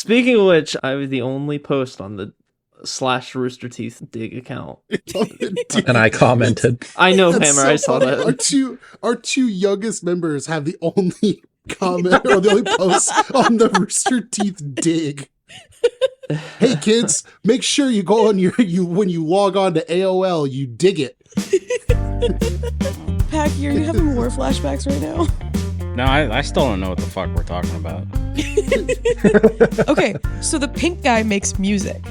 Speaking of which, I was the only post on the /Rooster Teeth dig account. And I commented. I know, That's Hammer, so I saw funny. that. Our two youngest members have the only comment or the only post on the Rooster Teeth dig. Hey kids, make sure you go on when you log on to AOL, you dig it. Packy, are you having war flashbacks right now? No, I still don't know what the fuck we're talking about. Okay, so the pink guy makes music.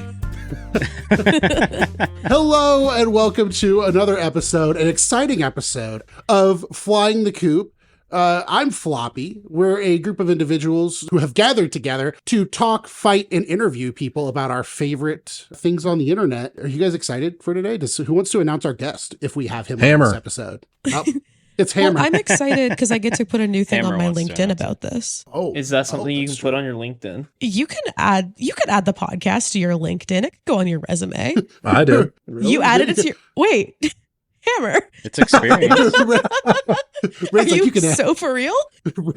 Hello and welcome to another episode, an exciting episode of Flying the Coop. I'm Floppy. We're a group of individuals who have gathered together to talk, fight, and interview people about our favorite things on the internet. Are you guys excited for today? Who wants to announce our guest if we have him Hammer. on this episode? Oh, it's Hammer. Well, I'm excited because I get to put a new thing Hammer on my wants to LinkedIn announce about this. Oh, Is that something you can that's put true. on your LinkedIn? You can add the podcast to your LinkedIn. It could go on your resume. I do. Really? You added it to your wait. Hammer, It's experience. are Ray's like, you you can so for real?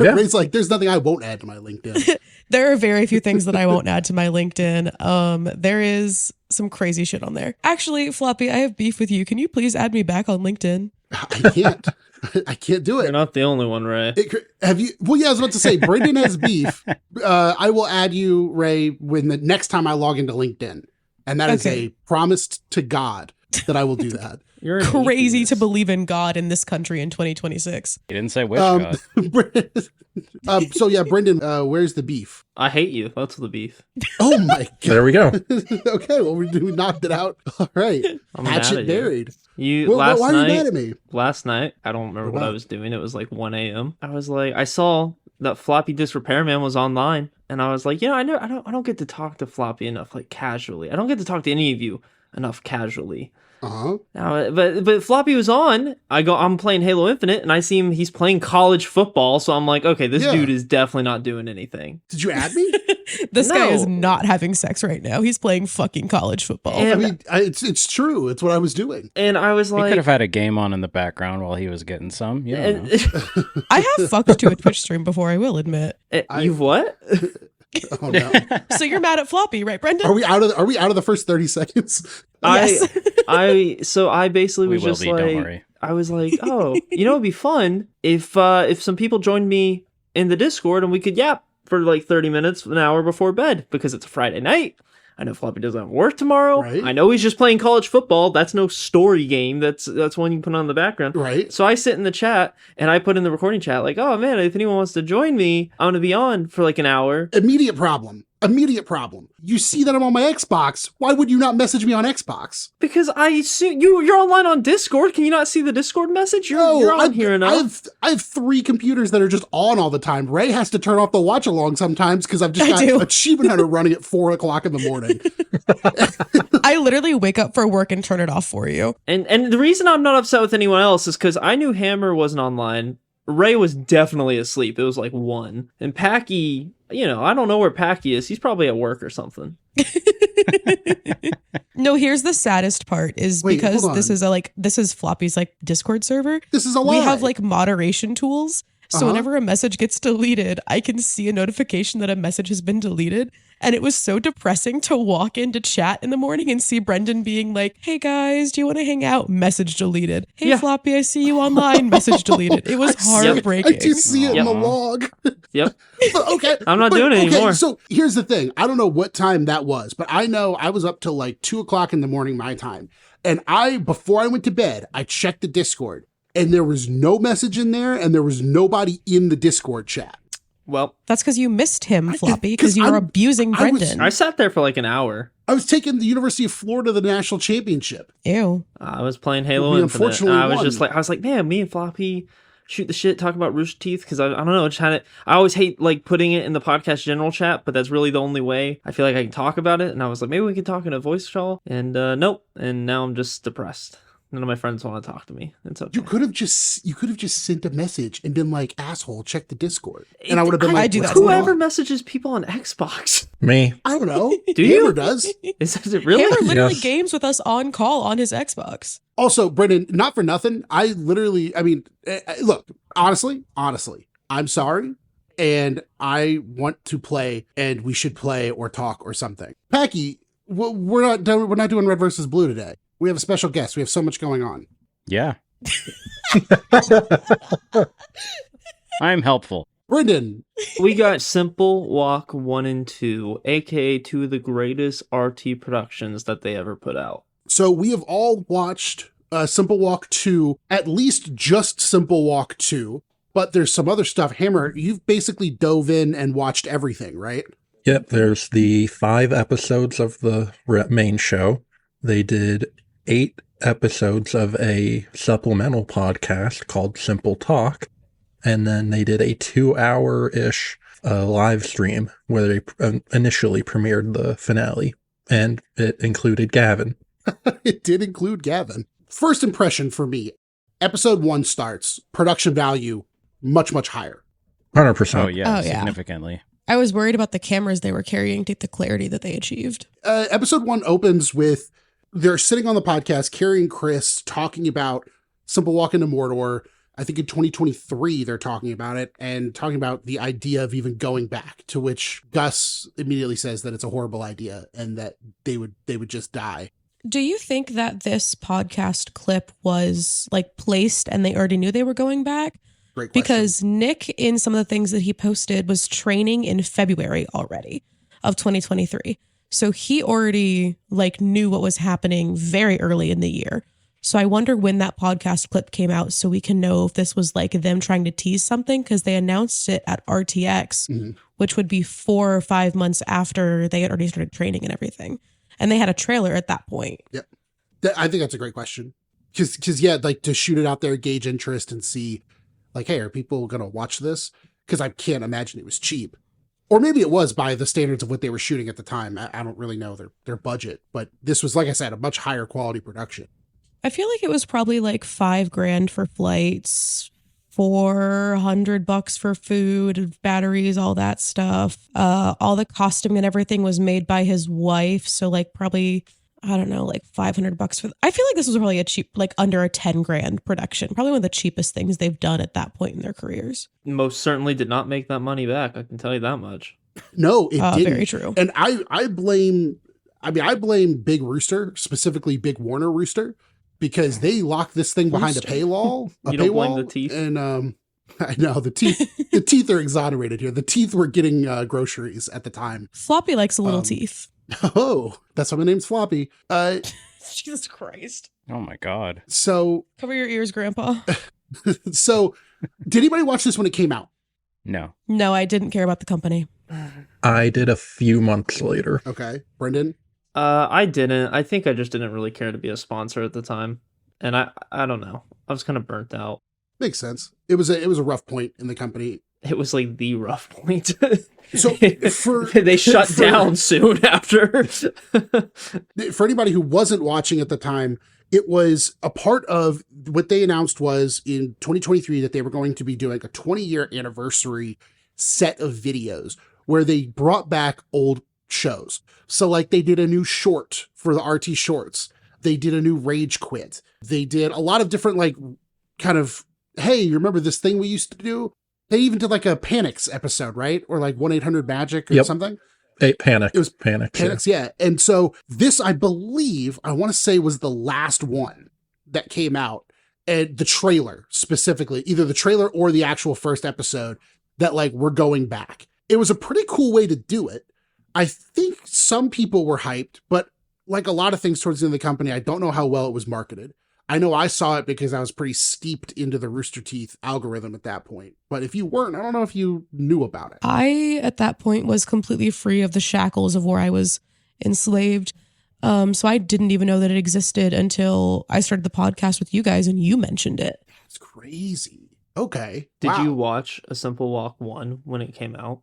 Yeah. Ray's like, there's nothing I won't add to my LinkedIn. There are very few things that I won't add to my LinkedIn. There is some crazy shit on there. Actually, Floppy, I have beef with you. Can you please add me back on LinkedIn? I can't. I can't do You're it. not the only one, Ray. Have you? Well, yeah, I was about to say, Brendan has beef. I will add you, Ray, when the next time I log into LinkedIn. And that is Okay. a promise to God that I will do that. You're an Crazy to atheist. believe in God in this country in 2026. You didn't say which god. So yeah, Brendan, where's the beef? I hate you. That's the beef. Oh my God. There we go. Okay, well, we knocked it out. All right. I'm mad Hatchet at you. buried. You Well, last why are you mad night. at me? Last night, I don't remember What what I about? was doing. It was like 1 a.m. I was like, I saw that Floppy Disk Repairman was online, and I was like, I don't get to talk to Floppy enough, like casually. I don't get to talk to any of you enough casually. Uh-huh. Now, but Floppy was on. I'm playing Halo Infinite, and I see him. He's playing college football, so I'm like, okay, this Yeah. dude is definitely not doing anything. Did you add me? This guy is No. not having sex right now. He's playing fucking college football. And- I mean, it's true. It's what I was doing. And I was He could like, have had a game on in the background while he was getting some. You don't know. and, I have fucked to a Twitch stream before, I will admit. you've what? Oh no. So you're mad at Floppy, right, Brendan? Are we out of the first 30 seconds? Yes. I basically We was will just be, don't like, worry. I was like, oh, it'd be fun if some people joined me in the Discord and we could yap for like 30 minutes, an hour before bed, because it's a Friday night. I know Floppy doesn't have work tomorrow. Right. I know he's just playing college football. That's no story game. That's one you can put on the background. Right. So I sit in the chat and I put in the recording chat like, oh man, if anyone wants to join me, I'm gonna be on for like an hour. Immediate problem. You see that I'm on my Xbox. Why would you not message me on Xbox? Because I see you're online on Discord. Can you not see the Discord message? You're on here enough. I have 3 computers that are just on all the time. Ray has to turn off the watch along sometimes because I've just I do. got Achievement Hunter running at 4 o'clock in the morning. I literally wake up for work and turn it off for you. And the reason I'm not upset with anyone else is because I knew Hammer wasn't online. Ray was definitely asleep. It was like 1. And Packy, I don't know where Packy is. He's probably at work or something. No, here's the saddest part is Wait, because hold this on. this is Floppy's like Discord server. This is a lie. We have like moderation tools. So Uh-huh. whenever a message gets deleted, I can see a notification that a message has been deleted. And it was so depressing to walk into chat in the morning and see Brendan being like, hey guys, do you want to hang out? Message deleted. Hey Yeah. Floppy, I see you online. Message deleted. It was heartbreaking. I do see it in the Aw. log. Yep. Okay. I'm not doing it anymore. So here's the thing. I don't know what time that was, but I know I was up till like 2 o'clock in the morning, my time. And before I went to bed, I checked the Discord and there was no message in there and there was nobody in the Discord chat. Well, That's because you missed him, Floppy, 'cause because you were I'm- abusing I was- Brendan. I sat there for like an hour. I was taking the University of Florida to the national championship. Ew. I was playing Halo We Infinite. And unfortunately I was won. just like, man, me and Floppy shoot the shit, talk about Rooster Teeth, because I don't know, I always hate like putting it in the podcast general chat, but that's really the only way I feel like I can talk about it. And I was like, maybe we can talk in a voice call. And nope. And now I'm just depressed. None of my friends want to talk to me. It's okay. You could have just sent a message and been like, asshole, check the Discord. And I would have been I like, do what's that. going Whoever on? messages people on Xbox. Me. I don't know. Do you? Hammer does. Is it really? Hammer literally Yes. games with us on call on his Xbox. Also, Brendan, not for nothing. Look, honestly, I'm sorry. and I want to play, and we should play or talk or something. Packy, we're not doing red versus blue today. We have a special guest. We have so much going on. Yeah. I'm helpful. Brendan, We got Simple Walk 1 and 2, aka two of the greatest RT productions that they ever put out. so we have all watched Simple Walk 2, at least just Simple Walk 2, but there's some other stuff. Hammer, you've basically dove in and watched everything, right? Yep, there's the 5 episodes of the main show. They did 8 episodes of a supplemental podcast called Simple Talk. And then they did a 2-hour-ish live stream where they initially premiered the finale. And it included Gavin. It did include Gavin. First impression for me, episode 1 starts, production value much, much higher. 100%. Oh, yeah, Oh, yeah. significantly. I was worried about the cameras they were carrying to get the clarity that they achieved. Episode 1 opens with they're sitting on the podcast, Carrie and Chris talking about Simple Walk into Mordor. I think in 2023 they're talking about it and talking about the idea of even going back, to which Gus immediately says that it's a horrible idea and that they would just die. Do you think that this podcast clip was like placed and they already knew they were going back? Great question. Because Nick, in some of the things that he posted, was training in February already of 2023. So he already like knew what was happening very early in the year. So I wonder when that podcast clip came out so we can know if this was like them trying to tease something, because they announced it at RTX, which would be 4 or 5 months after they had already started training and everything. And they had a trailer at that point. Yep. I think that's a great question. Because yeah, like to shoot it out there, gauge interest and see like, hey, are people going to watch this? Because I can't imagine it was cheap. Or maybe it was by the standards of what they were shooting at the time. I don't really know their budget. But this was, like I said, a much higher quality production. I feel like it was probably like $5,000 for flights, $400 for food, batteries, all that stuff. All the costume and everything was made by his wife. So like probably, I don't know, like $500 for. I feel like this was probably a cheap, like under a $10,000 production. Probably one of the cheapest things they've done at that point in their careers. Most certainly did not make that money back, I can tell you that much. No, it didn't. Very true. And I blame Big Rooster, specifically Big Warner Rooster, because they locked this thing behind a paywall. You don't blame the teeth? And I know the teeth are exonerated here. The teeth were getting groceries at the time. Floppy likes a little teeth. Oh, that's why my name's Floppy. Jesus Christ. Oh, my God. So Cover your ears, Grandpa. did anybody watch this when it came out? No. No, I didn't care about the company. I did a few months later. Okay, Brendan. I didn't. I think I just didn't really care to be a sponsor at the time. And I don't know. I was kind of burnt out. Makes sense. It was a rough point in the company. It was like the rough point. So they shut down soon after. For anybody who wasn't watching at the time, it was a part of what they announced was in 2023 that they were going to be doing a 20-year anniversary set of videos where they brought back old shows. So like they did a new short for the RT shorts. They did a new Rage Quit. They did a lot of different like kind of, hey, you remember this thing we used to do? They even did like a Panics episode, right? Or like 1-800-MAGIC or something. Panic. It was Panic. Panics, yeah. And so this, I believe, I want to say was the last one that came out. And the trailer specifically, either the trailer or the actual first episode that like we're going back. It was a pretty cool way to do it. I think some people were hyped, but like a lot of things towards the end of the company, I don't know how well it was marketed. I know I saw it because I was pretty steeped into the Rooster Teeth algorithm at that point. But if you weren't, I don't know if you knew about it. I, at that point, was completely free of the shackles of where I was enslaved. So I didn't even know that it existed until I started the podcast with you guys and you mentioned it. That's crazy. Okay. Did you watch A Simple Walk 1 when it came out?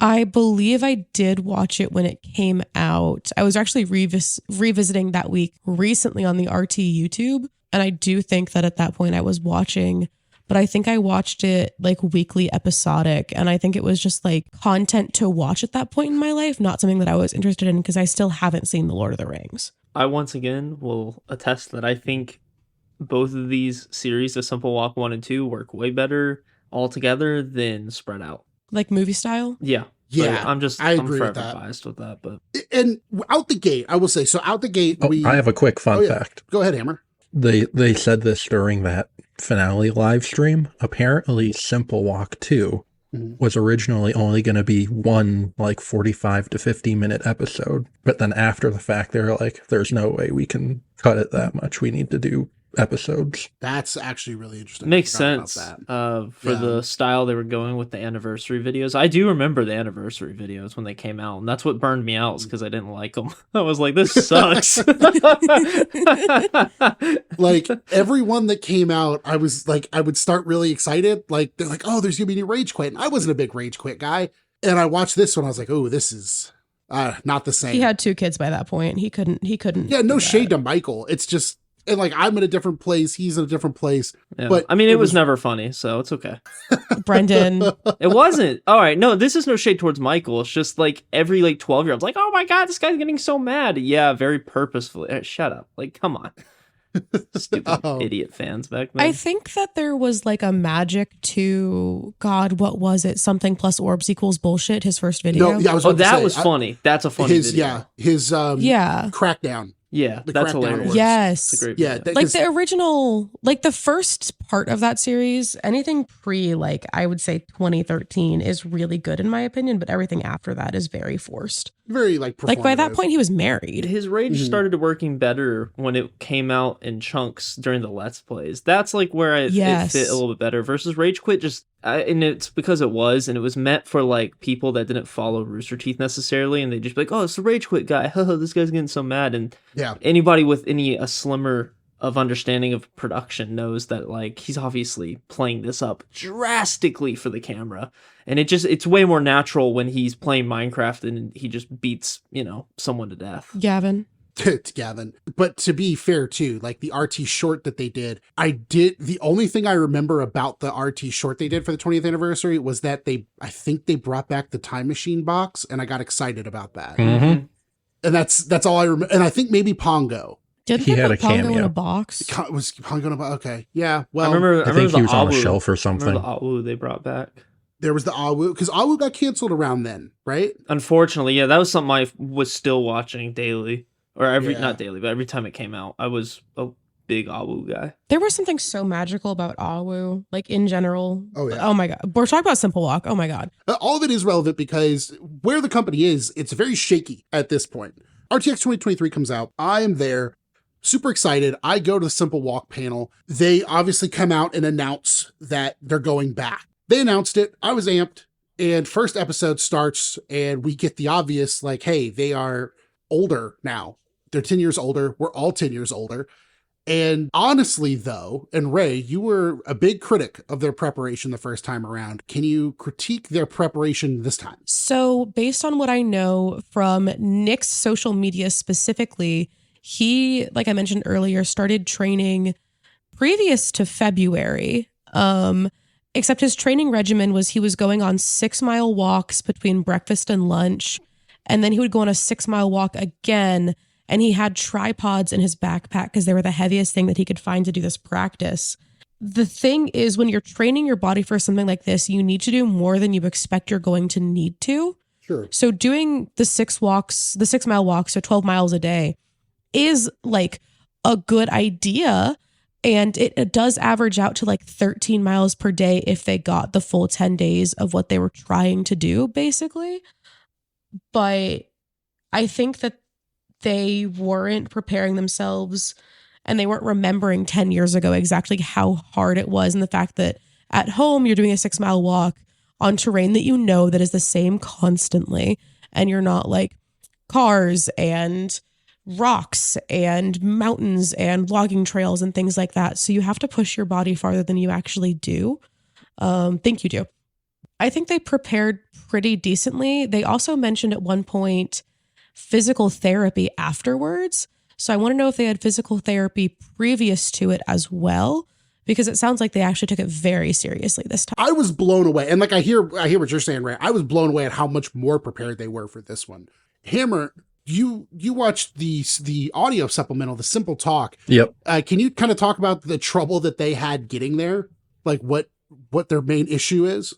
I believe I did watch it when it came out. I was actually revisiting that week recently on the RT YouTube. And I do think that at that point I was watching, but I think I watched it like weekly episodic. And I think it was just like content to watch at that point in my life, not something that I was interested in because I still haven't seen The Lord of the Rings. I once again will attest that I think both of these series, A Simple Walk 1 and 2, work way better altogether than spread out. Like movie style? Yeah. Yeah, I'm I agree forever with that. biased with that, but And out the gate, I will say, so out the gate, I have a quick fun fact. Go ahead, Hammer. They said this during that finale live stream. Apparently, Simple Walk 2 was originally only going to be one like 45 to 50-minute episode. But then after the fact, they were like, there's no way we can cut it that much. We need to do episodes. That's actually really interesting. makes sense for the style they were going with the anniversary videos. I do remember the anniversary videos when they came out, and that's what burned me out, because I didn't like them. I was like, this sucks. Like everyone that came out, I was like, I would start really excited. Like they're like, oh, there's gonna be a new Rage Quit. And I wasn't a big Rage Quit guy. And I watched this one. I was like, oh, this is not the same. He had 2 kids by that point. He couldn't. Yeah, no shade to Michael. It's just, and like, I'm in a different place. He's in a different place. Yeah. But I mean, it was never funny, so it's okay. Brendan. It wasn't. All right. No, this is no shade towards Michael. It's just like every like 12-year-old's like, oh my God, this guy's getting so mad. Yeah, very purposefully. Shut up. Like, come on. Stupid idiot fans back then. I think that there was like a magic to, God, what was it? Something plus orbs equals bullshit, his first video. No, yeah, I was about to that say, was funny. That's a funny video. Yeah, his Crackdown. Yeah, The that's Crackdown hilarious. Awards. Yes. It's a great Yeah, video. Like the original, like the first part of that series, anything pre, like I would say 2013 is really good in my opinion, but everything after that is very forced. Very like performative. Like by that point he was married. His rage started working better when it came out in chunks during the Let's Plays. That's like where it fit a little bit better versus Rage Quit. And it's because it was meant for like people that didn't follow Rooster Teeth necessarily, and they just be like, oh, it's the Rage Quit guy. This guy's getting so mad. And anybody with a slimmer of understanding of production knows that like he's obviously playing this up drastically for the camera, and it's way more natural when he's playing Minecraft and he just beats someone to death. Gavin. Gavin. But to be fair too, like the RT short that they did, the only thing I remember about the RT short they did for the 20th anniversary was that I think they brought back the time machine box, and I got excited about that. Mm-hmm. And that's all I remember. And I think maybe Pongo. Didn't he they had put a Pongo cameo in a box? Was Pongo in a box? Okay. Yeah. Well, I think he was on a shelf or something. I remember the Awu they brought back. There was the Awu, because Awu got canceled around then, right? Unfortunately, yeah, that was something I was still watching daily. Or not daily, but every time it came out, I was a big Awu guy. There was something so magical about Awu, like in general. Oh, yeah. Oh my God. We're talking about Simple Walk. Oh my God. All of it is relevant because where the company is, it's very shaky at this point. RTX 2023 comes out. I am there. Super excited. I go to the Simple Walk panel. They obviously come out and announce that they're going back. They announced it. I was amped. And first episode starts and we get the obvious, like, hey, they are older now. They're 10 years older. We're all 10 years older. And honestly, though, and Ray, you were a big critic of their preparation the first time around. Can you critique their preparation this time? So based on what I know from Nick's social media specifically, he, like I mentioned earlier, started training previous to February. Except his training regimen was he was going on 6-mile walks between breakfast and lunch. And then he would go on a 6-mile walk again. And he had tripods in his backpack because they were the heaviest thing that he could find to do this practice. The thing is, when you're training your body for something like this, you need to do more than you expect you're going to need to. Sure. So doing the 6-mile walk, so 12 miles a day, is like a good idea. And it does average out to like 13 miles per day if they got the full 10 days of what they were trying to do, basically. But I think that they weren't preparing themselves and they weren't remembering 10 years ago exactly how hard it was. And the fact that at home, you're doing a 6-mile walk on terrain that you know that is the same constantly. And you're not like cars and rocks and mountains and logging trails and things like that. So you have to push your body farther than you actually do. Think you do. I think they prepared pretty decently. They also mentioned at one point physical therapy afterwards. So I want to know if they had physical therapy previous to it as well, because it sounds like they actually took it very seriously this time. I was blown away. And like, I hear what you're saying, Ray. I was blown away at how much more prepared they were for this one. Hammer, you watched the audio supplemental, the Simple Talk. Yep. Can you kind of talk about the trouble that they had getting there? Like what their main issue is?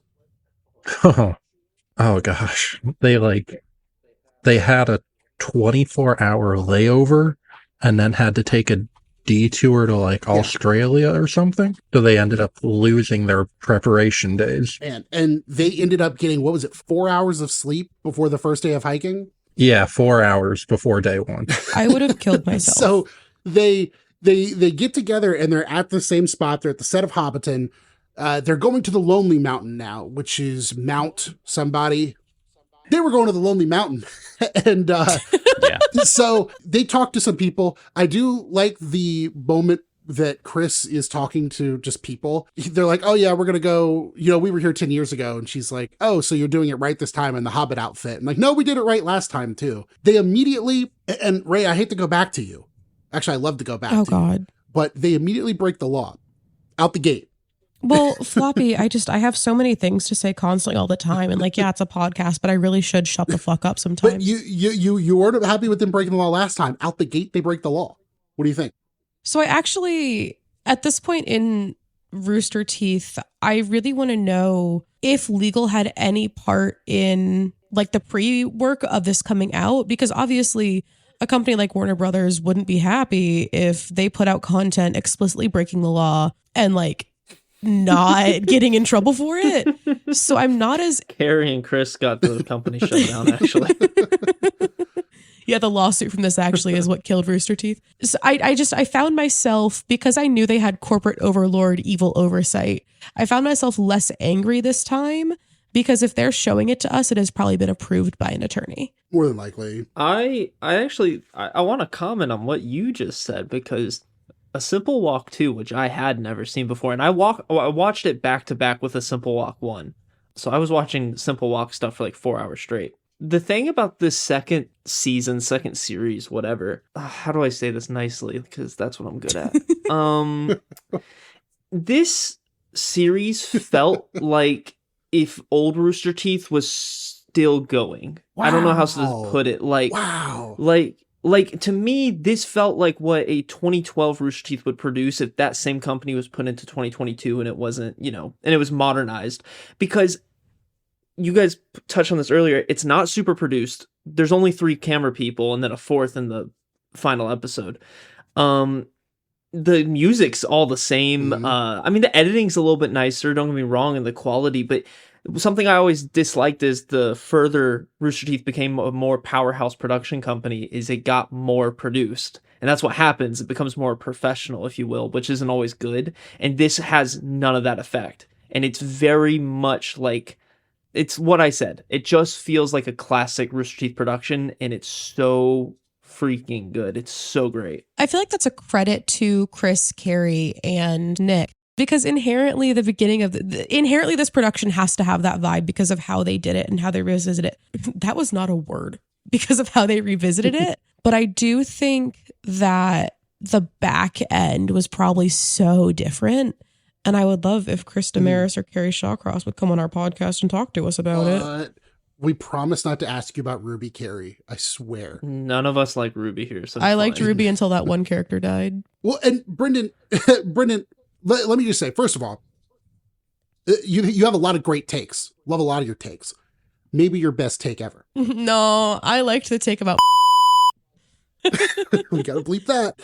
Oh gosh. They had a 24-hour layover and then had to take a detour to like Australia or something. So they ended up losing their preparation days. And they ended up getting, what was it, 4 hours of sleep before the first day of hiking? Yeah, 4 hours before day one. I would have killed myself. So they get together and they're at the same spot. They're at the set of Hobbiton. They're going to the Lonely Mountain now, which is Mount somebody. They were going to the Lonely Mountain. And Yeah. so they talk to some people. I do like the moment that Chris is talking to just people. They're like, oh yeah, we're going to go, we were here 10 years ago. And she's like, oh, so you're doing it right this time in the Hobbit outfit. I'm like, no, we did it right last time too. They immediately, and Ray, I hate to go back to you. Actually, I love to go back to you. God. But they immediately break the law out the gate. Well, Floppy, I have so many things to say constantly all the time. And like, yeah, it's a podcast, but I really should shut the fuck up sometimes. But you weren't happy with them breaking the law last time. Out the gate, they break the law. What do you think? So I actually, at this point in Rooster Teeth, I really want to know if legal had any part in like the pre-work of this coming out, because obviously a company like Warner Brothers wouldn't be happy if they put out content explicitly breaking the law and like not getting in trouble for it. So I'm not as... Carrie and Chris got the company shut down, actually. Yeah, the lawsuit from this actually is what killed Rooster Teeth. So I found myself, because I knew they had corporate overlord evil oversight, I found myself less angry this time, because if they're showing it to us, it has probably been approved by an attorney. More than likely. I want to comment on what you just said, because A Simple Walk 2, which I had never seen before, and I watched it back to back with A Simple Walk 1. So I was watching Simple Walk stuff for like 4 hours straight. The thing about this second season, second series, whatever, how do I say this nicely? Because that's what I'm good at. This series felt like if old Rooster Teeth was still going. Wow. I don't know how to put it. Wow. Like to me, this felt like what a 2012 Rooster Teeth would produce if that same company was put into 2022 and it wasn't, and it was modernized. Because you guys touched on this earlier, it's not super produced. There's only 3 camera people and then a 4th in the final episode. The music's all the same. Mm-hmm. I mean, the editing's a little bit nicer, don't get me wrong, and the quality, but something I always disliked is the further Rooster Teeth became a more powerhouse production company is it got more produced. And that's what happens. It becomes more professional, if you will, which isn't always good. And this has none of that effect. And it's very much like, it's what I said. It just feels like a classic Rooster Teeth production, and it's so freaking good. It's so great. I feel like that's a credit to Chris, Carrie, and Nick. Because inherently, the beginning of inherently this production has to have that vibe because of how they did it and how they revisited it. That was not a word, because of how they revisited it. But I do think that the back end was probably so different. And I would love if Chris Damaris or Carrie Shawcross would come on our podcast and talk to us about it. We promise not to ask you about Ruby, Carrie. I swear. None of us like Ruby here. So I liked Ruby until that one character died. Well, and Brendan, let me just say, first of all, you have a lot of great takes. Love a lot of your takes. Maybe your best take ever. No, I liked the take about we gotta bleep that.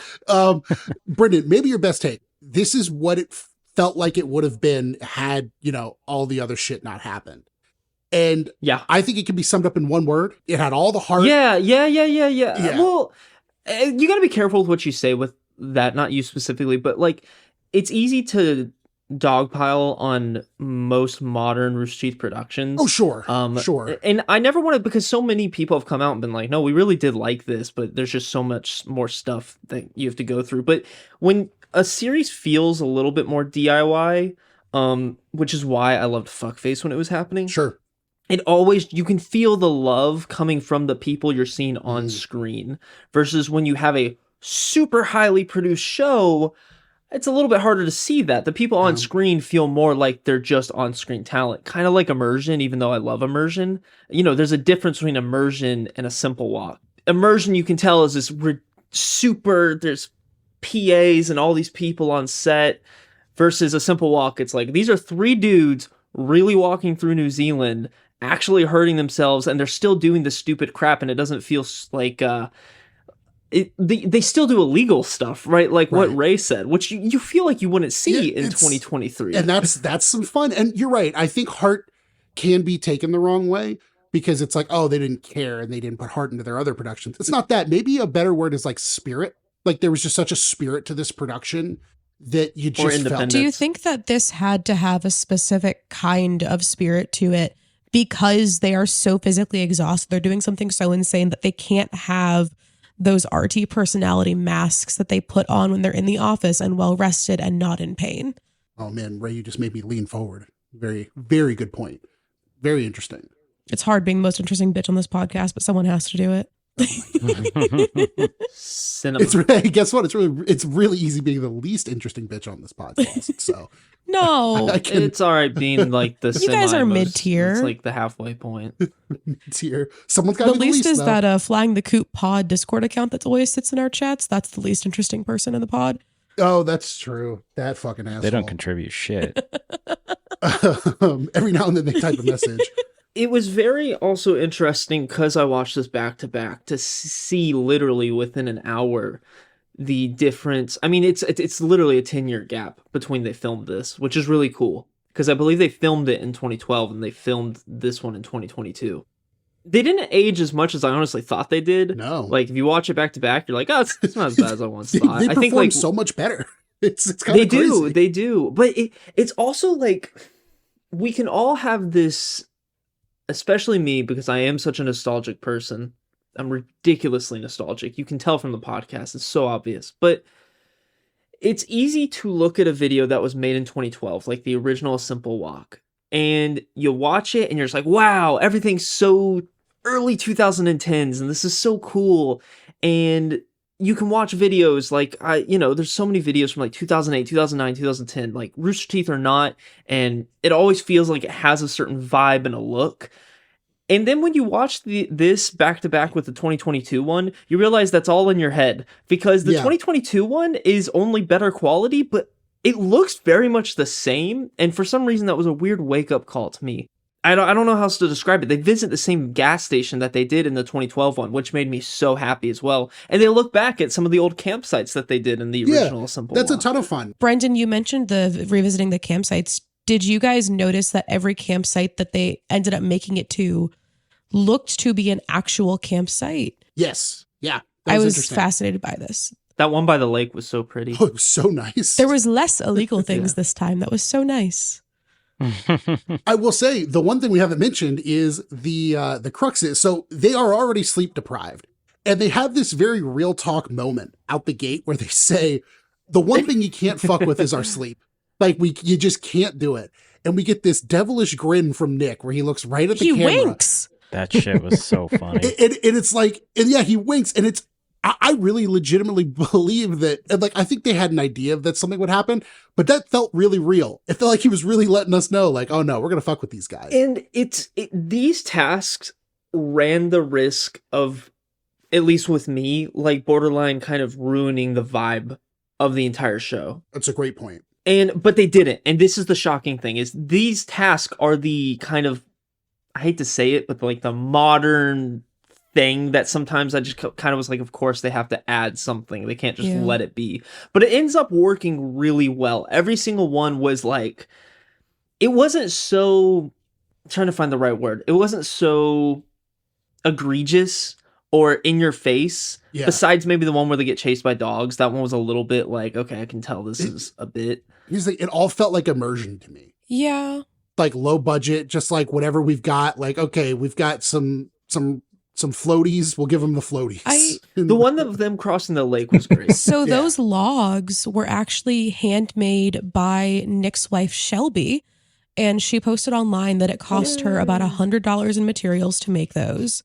Brendan, maybe your best take. This is what it felt like it would have been had, all the other shit not happened. And yeah, I think it can be summed up in one word. It had all the heart. Yeah. Well, you got to be careful with what you say with that, not you specifically, but like, it's easy to dogpile on most modern Rooster Teeth productions. Oh, sure. Sure. And I never wanted, because so many people have come out and been like, no, we really did like this, but there's just so much more stuff that you have to go through. But when a series feels a little bit more DIY, which is why I loved Fuckface when it was happening. Sure. It always, you can feel the love coming from the people you're seeing on screen versus when you have a super highly produced show, it's a little bit harder to see that. The people on screen feel more like they're just on-screen talent, kind of like Immersion, even though I love Immersion. There's a difference between Immersion and A Simple Walk. Immersion, you can tell, is this there's PAs and all these people on set, versus A Simple Walk, it's like, these are 3 dudes really walking through New Zealand, actually hurting themselves, and they're still doing the stupid crap, and it doesn't feel like they still do illegal stuff, right? Like what Ray said, which you feel like you wouldn't see in 2023. And that's some fun. And you're right. I think heart can be taken the wrong way because it's like, oh, they didn't care and they didn't put heart into their other productions. It's not that. Maybe a better word is like spirit. Like there was just such a spirit to this production that you just felt. Do you think that this had to have a specific kind of spirit to it because they are so physically exhausted? They're doing something so insane that they can't have those RT personality masks that they put on when they're in the office and well rested and not in pain. Oh man, Ray, you just made me lean forward. Very, very good point. Very interesting. It's hard being the most interesting bitch on this podcast, but someone has to do it. Cinema. Guess what? It's really easy being the least interesting bitch on this podcast. So no, it's all right being like the. You guys are mid-tier. It's like the halfway point. Mid-tier. Someone's got to be the least. The least is though. that Flying the Coop pod Discord account that always sits in our chats. That's the least interesting person in the pod. Oh, that's true. That fucking asshole. They don't contribute shit. Every now and then they type a message. It was very also interesting because I watched this back to back to see literally within an hour the difference. I mean, it's literally a 10-year gap between they filmed this, which is really cool because I believe they filmed it in 2012 and they filmed this one in 2022. They didn't age as much as I honestly thought they did. No, like if you watch it back to back, you're like, oh, it's not as bad as I once thought. They I think like so much better. It's kind of crazy. They do, but it's also like we can all have this. Especially me, because I am such a nostalgic person. I'm ridiculously nostalgic. You can tell from the podcast. It's so obvious. But it's easy to look at a video that was made in 2012, like the original Simple Walk, and you watch it and you're just like, wow, everything's so early 2010s, and this is so cool. And you can watch videos like, there's so many videos from like 2008, 2009, 2010, like Rooster Teeth or not, and it always feels like it has a certain vibe and a look. And then when you watch this back to back with the 2022 one, you realize that's all in your head because the 2022 one is only better quality, but it looks very much the same. And for some reason, that was a weird wake up call to me. I don't know how else to describe it. They visit the same gas station that they did in the 2012 one, which made me so happy as well. And they look back at some of the old campsites that they did in the original Simple That's Walk. a ton of fun. Brendan, you mentioned the revisiting the campsites. Did you guys notice that every campsite that they ended up making it to looked to be an actual campsite? Yes. Yeah. I was fascinated by this. That one by the lake was so pretty. Oh, it was so nice. There was less illegal things this time. That was so nice. I will say the one thing we haven't mentioned is the crux is, so they are already sleep deprived and they have this very real talk moment out the gate where they say the one thing you can't fuck with is our sleep. Like you just can't do it. And we get this devilish grin from Nick where he looks right at the camera. He winks. That shit was so funny. And it's like, and yeah, he winks and it's, I really legitimately believe that, and like, I think they had an idea that something would happen, but that felt really real. It felt like he was really letting us know, like, oh no, we're going to fuck with these guys. And these tasks ran the risk of, at least with me, like borderline kind of ruining the vibe of the entire show. That's a great point. But they didn't. And this is the shocking thing is these tasks are the kind of, I hate to say it, but like the modern thing that sometimes I just kind of was like, of course they have to add something. They can't just let it be. But it ends up working really well. Every single one was like, it wasn't so, I'm trying to find the right word. It wasn't so egregious or in your face. Yeah. Besides maybe the one where they get chased by dogs. That one was a little bit like, okay, I can tell this is a bit. It all felt like immersion to me. Yeah. Like low budget, just like whatever we've got. Like, okay, we've got some floaties. We'll give them the floaties. The one of them crossing the lake was great. So those logs were actually handmade by Nick's wife, Shelby. And she posted online that it cost her about $100 in materials to make those.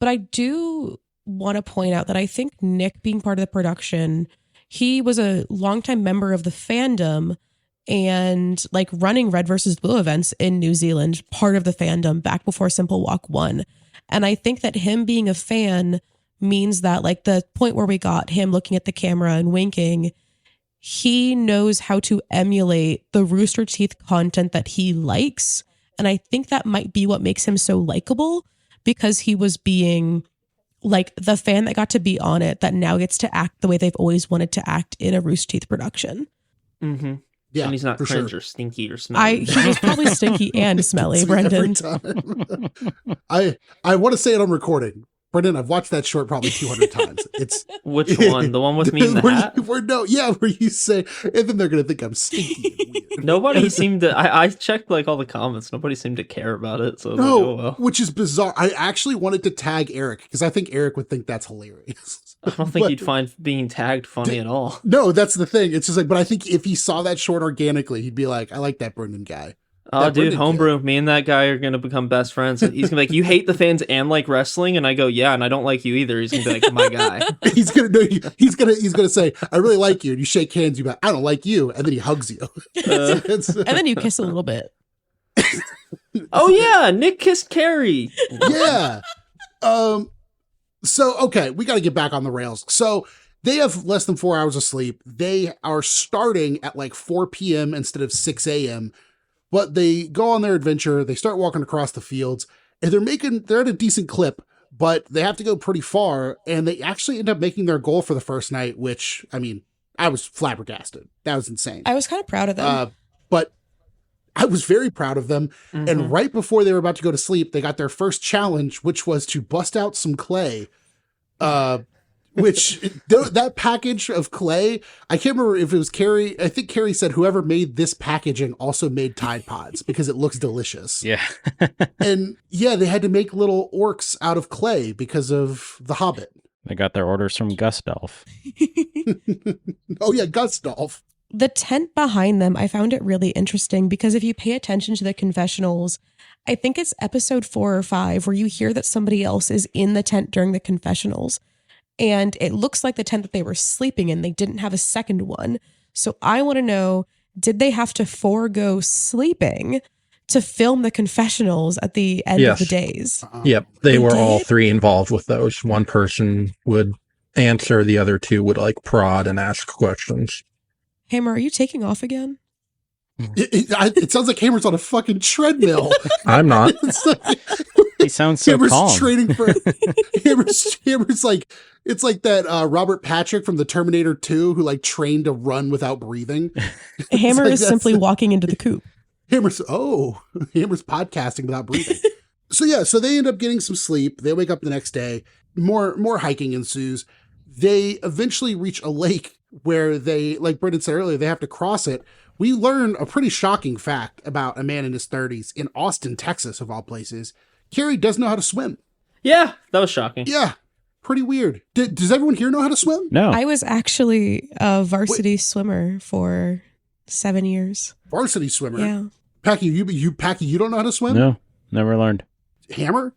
But I do want to point out that I think Nick, being part of the production, he was a longtime member of the fandom and like running Red versus Blue events in New Zealand, part of the fandom back before Simple Walk 1. And I think that him being a fan means that like the point where we got him looking at the camera and winking, he knows how to emulate the Rooster Teeth content that he likes And I think that might be what makes him so likable, because he was being like the fan that got to be on it that now gets to act the way they've always wanted to act in a Rooster Teeth production. Mm-hmm. Yeah, and he's not cringe sure. or stinky or smelly. He was probably stinky and smelly, Brendan. I want to say it on recording. Brendan, I've watched that short probably 200 times. It's Which one? The one with me in the hat? where you say, and then they're going to think I'm stinky and weird. Nobody seemed to. I checked like all the comments. Nobody seemed to care about it. So I was like, oh well. Which is bizarre. I actually wanted to tag Eric because I think Eric would think that's hilarious. I don't think you'd find being tagged funny at all. No, that's the thing. It's just like, but I think if he saw that short organically, he'd be like, I like that Brendan guy. Oh, dude, homebrew. Me and that guy are gonna become best friends. He's gonna be like, you hate the fans and like wrestling, and I go, yeah, and I don't like you either. He's gonna be like, my guy. he's gonna say, I really like you, and you shake hands. You go, I don't like you, and then he hugs you, and then you kiss a little bit. Oh yeah, Nick kissed Carrie. Yeah. So okay, we got to get back on the rails. So they have less than 4 hours of sleep. They are starting at like 4 p.m. instead of 6 a.m. But they go on their adventure. They start walking across the fields, and they're at a decent clip, but they have to go pretty far. And they actually end up making their goal for the first night, which, I mean, I was flabbergasted. That was insane. I was kind of proud of them. But I was very proud of them. Mm-hmm. And right before they were about to go to sleep, they got their first challenge, which was to bust out some clay. Which that package of clay, I can't remember if it was Carrie. I think Carrie said whoever made this packaging also made Tide Pods because it looks delicious. Yeah. And yeah, they had to make little orcs out of clay because of The Hobbit. They got their orders from Gustolf. Oh yeah, Gustolf. The tent behind them, I found it really interesting because if you pay attention to the confessionals, I think it's episode 4 or 5 where you hear that somebody else is in the tent during the confessionals. And it looks like the tent that they were sleeping in, they didn't have a second one. So I want to know, did they have to forego sleeping to film the confessionals at the end of the days? Yep. They were all did? 3 involved with those. One person would answer, the other 2 would like prod and ask questions. Hammer, are you taking off again? It sounds like Hammer's on a fucking treadmill. I'm not. He sounds so Hammer's calm. training for Hammer's like, it's like that Robert Patrick from the Terminator 2 who like trained to run without breathing. Hammer like is simply walking into the coop. Hammer's podcasting without breathing. So they end up getting some sleep. They wake up the next day. More hiking ensues. They eventually reach a lake where they, like Brendan said earlier, they have to cross it. We learn a pretty shocking fact about a man in his 30s in Austin, Texas, of all places. Carrie does know how to swim. Yeah, that was shocking. Yeah, pretty weird. Does everyone here know how to swim? No. I was actually a varsity swimmer for 7 years. Varsity swimmer. Yeah. Packy, you don't know how to swim? No, never learned. Hammer?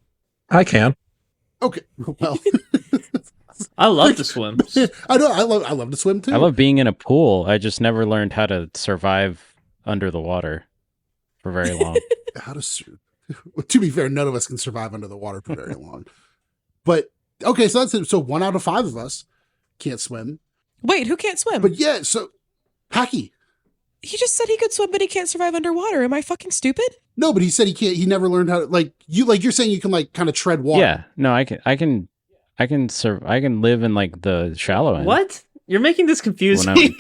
I can. Okay, well. I love to swim. I know, I love to swim too. I love being in a pool. I just never learned how to survive under the water for very long. To be fair, none of us can survive under the water for very long. But okay, so that's it. So 1 out of 5 of us can't swim. Wait, who can't swim? But yeah, so Packy. He just said he could swim, but he can't survive underwater. Am I fucking stupid? No, but he said he can't. He never learned how to you're saying you can like kind of tread water. Yeah, no, I can live in like the shallow end. What? You're making this confusing.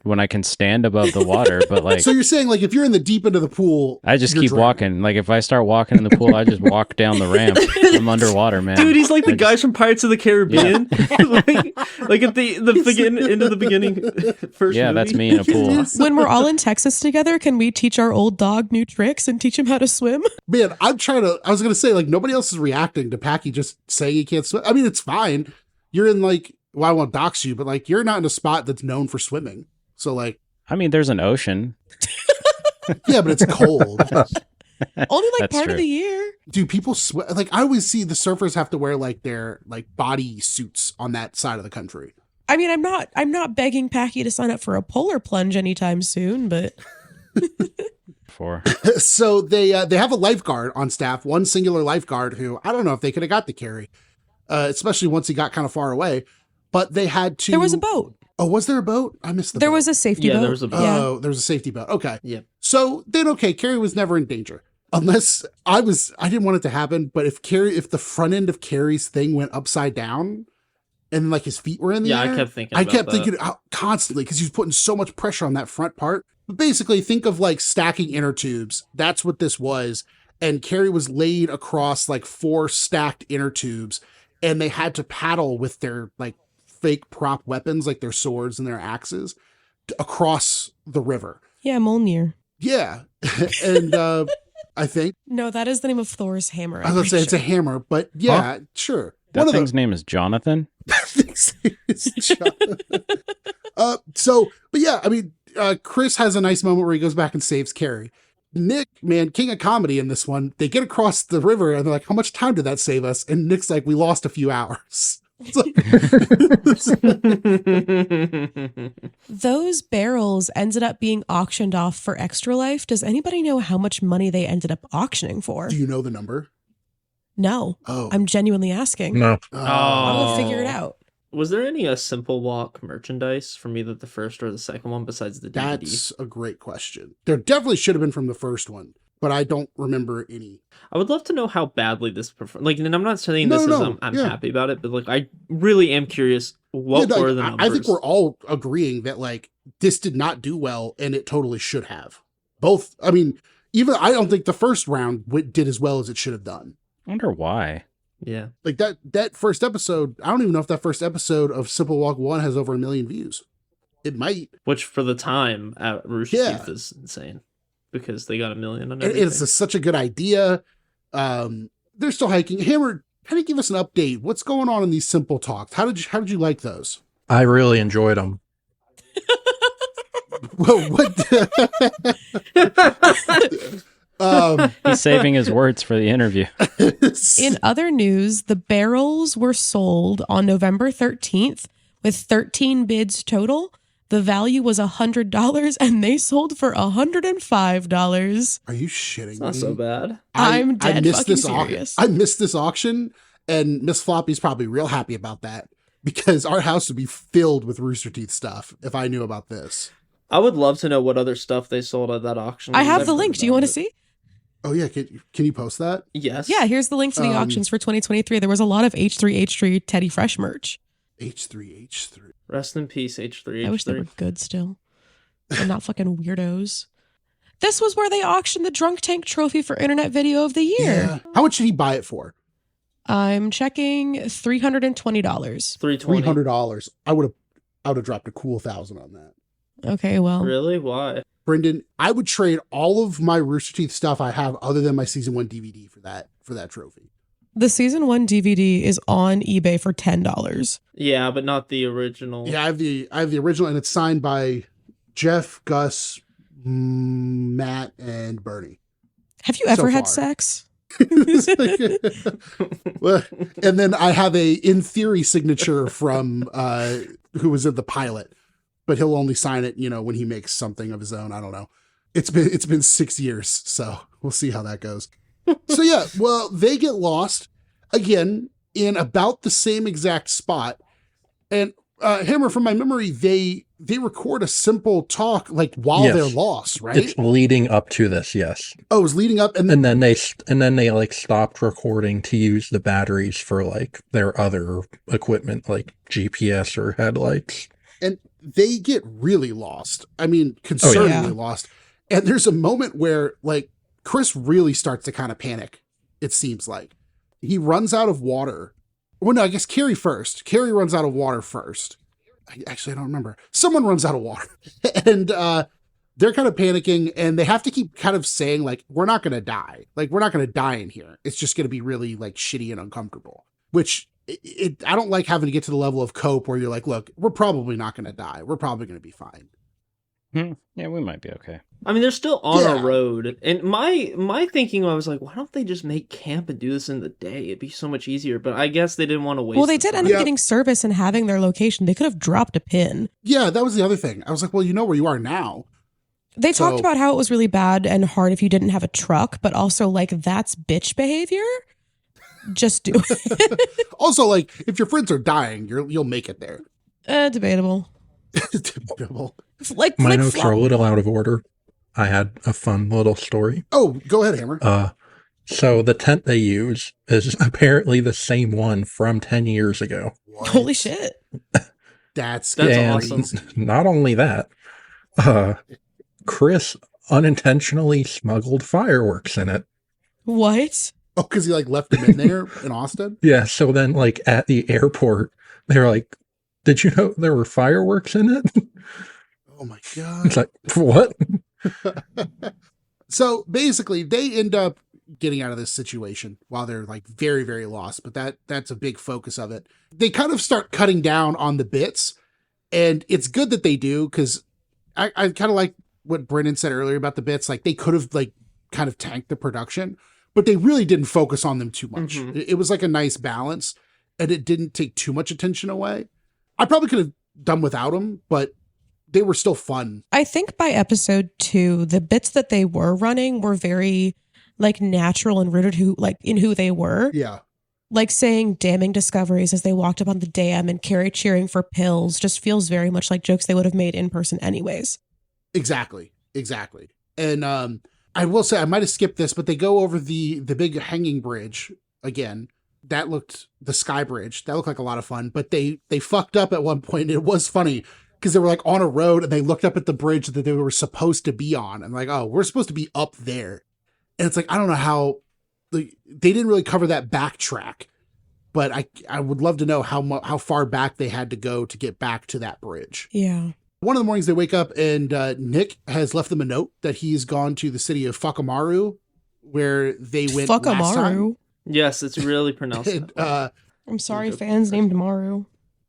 When I can stand above the water, but like, So you're saying like if you're in the deep end of the pool, I just you're keep drowning. walking. Like if I start walking in the pool, I just walk down the ramp. I'm underwater, man. Dude, he's like the I guys just- from Pirates of the Caribbean. like at the end of the beginning first Yeah, movie. that's me in a pool. When we're all in Texas together, can we teach our old dog new tricks and teach him how to swim? Man, I was going to say like nobody else is reacting to Packy just saying he can't swim. I mean, it's fine. You're in like, well, I won't dox you, but like you're not in a spot that's known for swimming. So like, I mean, there's an ocean. yeah, but it's cold. Only like That's part true. of the year. Do people swim? Like I always see the surfers have to wear like their like body suits on that side of the country. I mean, I'm not begging Packy to sign up for a polar plunge anytime soon, but So they have a lifeguard on staff, one singular lifeguard who I don't know if they could have got to Carrie, especially once he got kind of far away. But they had to. there was a boat. Oh, was there a boat? I missed the boat. There was a safety boat. There was a boat. Oh, there was a safety boat. Okay. Yeah. So then, okay, Carrie was never in danger. unless I didn't want it to happen, but if the front end of Carrie's thing went upside down and like his feet were in the air. I kept thinking constantly because he was putting so much pressure on that front part. But basically think of like stacking inner tubes. That's what this was. And Carrie was laid across like 4 stacked inner tubes, and they had to paddle with their like fake prop weapons, like their swords and their axes, across the river. Yeah, Mjolnir. Yeah. And I think. No, that is the name of Thor's hammer. I was going to say it's a hammer, but yeah, sure. That thing's name is Jonathan? But yeah, I mean, Chris has a nice moment where he goes back and saves Carrie. Nick, man, king of comedy in this one, they get across the river and they're like, how much time did that save us? And Nick's like, we lost a few hours. Those barrels ended up being auctioned off for Extra Life. Does anybody know how much money they ended up auctioning for? Do you know the number? No. Oh. I'm genuinely asking. No. I will figure it out. Was there any Simple Walk merchandise from either the first or the second one besides the DVD? That's a great question. There definitely should have been from the first one, but I don't remember any. I would love to know how badly this performed. Like, and I'm not saying this is I'm happy about it, but like I really am curious what were the numbers. I think we're all agreeing that like this did not do well, and it totally should have. Both. I mean, even I don't think the first round did as well as it should have done. I wonder why. Yeah. Like that first episode, I don't even know if that first episode of Simple Walk 1 has over 1 million views. It might. Which for the time at Rooster Teeth is insane because they got 1 million on everything. It's such a good idea. They're still hiking. Hammer, kind of give us an update. What's going on in these Simple Talks? How did you like those? I really enjoyed them. Well, what? He's saving his words for the interview. In other news, the barrels were sold on November 13th with 13 bids total. The value was $100 and they sold for $105. Are you shitting me? Not so bad. I'm dead fucking serious. I missed this auction, and Miss Floppy's probably real happy about that because our house would be filled with Rooster Teeth stuff if I knew about this. I would love to know what other stuff they sold at that auction. I have the link. Do you want to see? Oh, yeah. Can you post that? Yes. Yeah, here's the link to the auctions for 2023. There was a lot of H3H3 Teddy Fresh merch. H3H3. Rest in peace, H3H3. I wish they were good still. And not fucking weirdos. This was where they auctioned the Drunk Tank trophy for Internet Video of the Year. Yeah. How much did he buy it for? I'm checking $320. $300. I would have dropped a cool 1,000 on that. Okay, well. Really? Why? Brendan, I would trade all of my Rooster Teeth stuff I have other than my season 1 DVD for that trophy. The season 1 DVD is on eBay for $10. Yeah, but not the original. Yeah, I have the original, and it's signed by Jeff, Gus, Matt, and Bernie. Have you ever had sex? Well, and then I have a in theory signature from who was in the pilot, but he'll only sign it, when he makes something of his own. I don't know. It's been 6 years, so we'll see how that goes. So yeah, well, they get lost again in about the same exact spot. And Hammer, from my memory, they record a Simple Talk like while they're lost, right? It's leading up to this, yes. Oh, it was leading up, and then they like stopped recording to use the batteries for like their other equipment, like GPS or headlights. And they get really lost. I mean, concerningly lost. And there's a moment where like Chris really starts to kind of panic. It seems like he runs out of water. Well, no, I guess Carrie first. Carrie runs out of water first. I don't remember. Someone runs out of water, and they're kind of panicking, and they have to keep kind of saying like, "We're not going to die. Like, we're not going to die in here. It's just going to be really like shitty and uncomfortable." Which I don't like having to get to the level of Coop where you're like, "Look, we're probably not going to die. We're probably going to be fine." Yeah, we might be okay. I mean, they're still on a road. And my thinking, I was like, why don't they just make camp and do this in the day? It'd be so much easier. But I guess they didn't want to waste. Well, they did end up getting service and having their location. They could have dropped a pin. Yeah, that was the other thing. I was like, well, you know where you are now. They talked about how it was really bad and hard if you didn't have a truck, but also like that's bitch behavior. Just do it. Also, like if your friends are dying, you'll make it there. Debatable. Debatable. My notes are a little out of order. I had a fun little story. Oh, go ahead, Hammer. So the tent they use is apparently the same one from 10 years ago. What? Holy shit. That's That's crazy. awesome. Not only that, Chris unintentionally smuggled fireworks in it. What? Oh, because he like left them in there in Austin? Yeah, so then like at the airport, they're like, did you know there were fireworks in it? Oh my God. It's like, what? So basically they end up getting out of this situation while they're like very, very lost, but that's a big focus of it. They kind of start cutting down on the bits, and it's good that they do, because I kind of like what Brennan said earlier about the bits. Like they could have like kind of tanked the production, but they really didn't focus on them too much. Mhm. It was like a nice balance, and it didn't take too much attention away. I probably could have done without them, but they were still fun. I think by episode 2, the bits that they were running were very like natural and rooted in who they were. Yeah. Like saying damning discoveries as they walked up on the dam and Carrie cheering for pills just feels very much like jokes they would have made in person anyways. Exactly. And I will say I might have skipped this, but they go over the big hanging bridge again. The sky bridge. That looked like a lot of fun, but they fucked up at one point. It was funny because they were like on a road and they looked up at the bridge that they were supposed to be on. And like, oh, we're supposed to be up there. And it's like, I don't know how they didn't really cover that backtrack, but I would love to know how far back they had to go to get back to that bridge. Yeah. One of the mornings they wake up and Nick has left them a note that he's gone to the city of Fakamaru, where they went last time. Fuckamaru. Yes, it's really pronounced. And, I'm sorry, fans named Maru.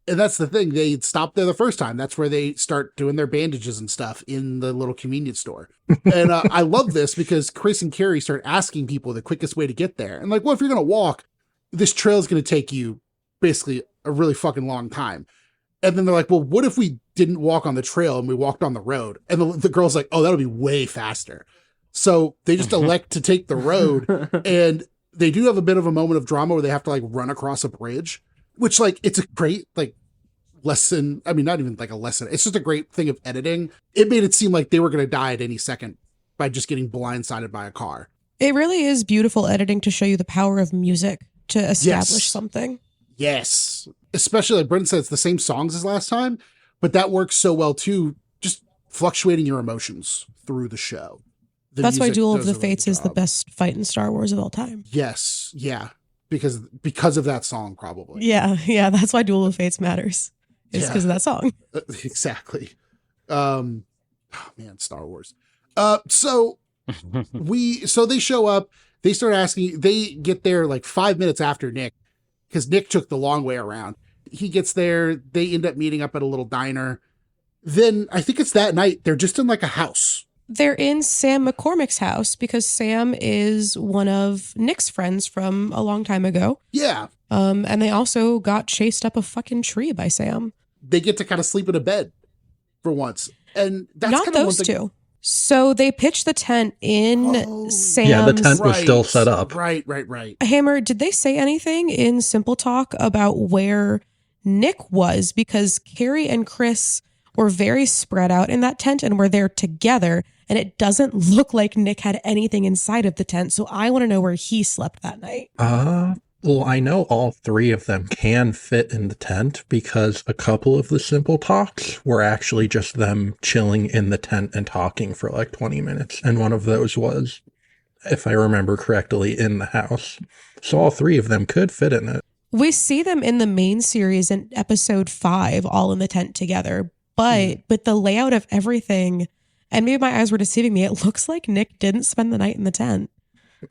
and that's the thing. They stopped there the first time. That's where they start doing their bandages and stuff in the little convenience store. And I love this because Chris and Carrie start asking people the quickest way to get there. And like, well, if you're going to walk, this trail is going to take you basically a really fucking long time. And then they're like, well, what if we didn't walk on the trail and we walked on the road? And the girl's like, oh, that'll be way faster. So they just elect to take the road. And they do have a bit of a moment of drama where they have to like run across a bridge, which like, it's a great like lesson. I mean, not even like a lesson. It's just a great thing of editing. It made it seem like they were going to die at any second by just getting blindsided by a car. It really is beautiful editing to show you the power of music to establish something. Yes. Especially like Brendan said, it's the same songs as last time, but that works so well too, just fluctuating your emotions through the show. That's why music Duel of does the a really Fates good is the job. best fight in Star Wars of all time. Yes. Yeah. Because of that song, probably. Yeah. That's why Duel of the Fates matters. It's because of that song. Exactly. Oh man, Star Wars. So they show up, they start asking, they get there like 5 minutes after Nick, because Nick took the long way around. He gets there, they end up meeting up at a little diner. Then I think it's that night, they're just in like a house. They're in Sam McCormick's house because Sam is one of Nick's friends from a long time ago. Yeah. And they also got chased up a fucking tree by Sam. They get to kind of sleep in a bed for once. And that's Not kind of those one thing. two. So they pitched the tent in Sam's... Yeah, the tent was still set up. Right. Hammer, did they say anything in Simple Talk about where Nick was? Because Carrie and Chris were very spread out in that tent and were there together. And it doesn't look like Nick had anything inside of the tent. So I want to know where he slept that night. Well, I know all three of them can fit in the tent because a couple of the Simple Talks were actually just them chilling in the tent and talking for like 20 minutes. And one of those was, if I remember correctly, in the house. So all three of them could fit in it. We see them in the main series in episode 5, all in the tent together. But with the layout of everything, and maybe my eyes were deceiving me, it looks like Nick didn't spend the night in the tent.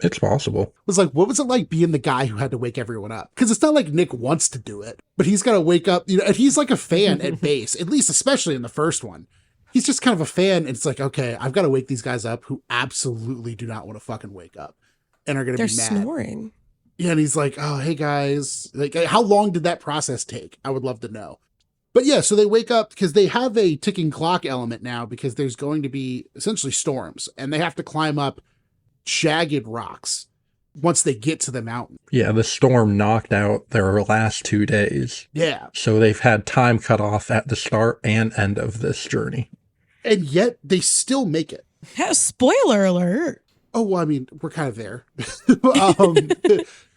It's possible. It was like, what was it like being the guy who had to wake everyone up? Because it's not like Nick wants to do it, but he's got to wake up, and he's like a fan at base, at least especially in the first one. He's just kind of a fan, and it's like, okay, I've got to wake these guys up who absolutely do not want to fucking wake up and are going to be mad. They're snoring. Yeah, and he's like, oh, hey guys. Like, how long did that process take? I would love to know. But yeah, so they wake up because they have a ticking clock element now because there's going to be essentially storms, and they have to climb up jagged rocks once they get to the mountain. Yeah, the storm knocked out their last 2 days. Yeah. So they've had time cut off at the start and end of this journey. And yet they still make it. Spoiler alert. Oh, well, I mean, we're kind of there.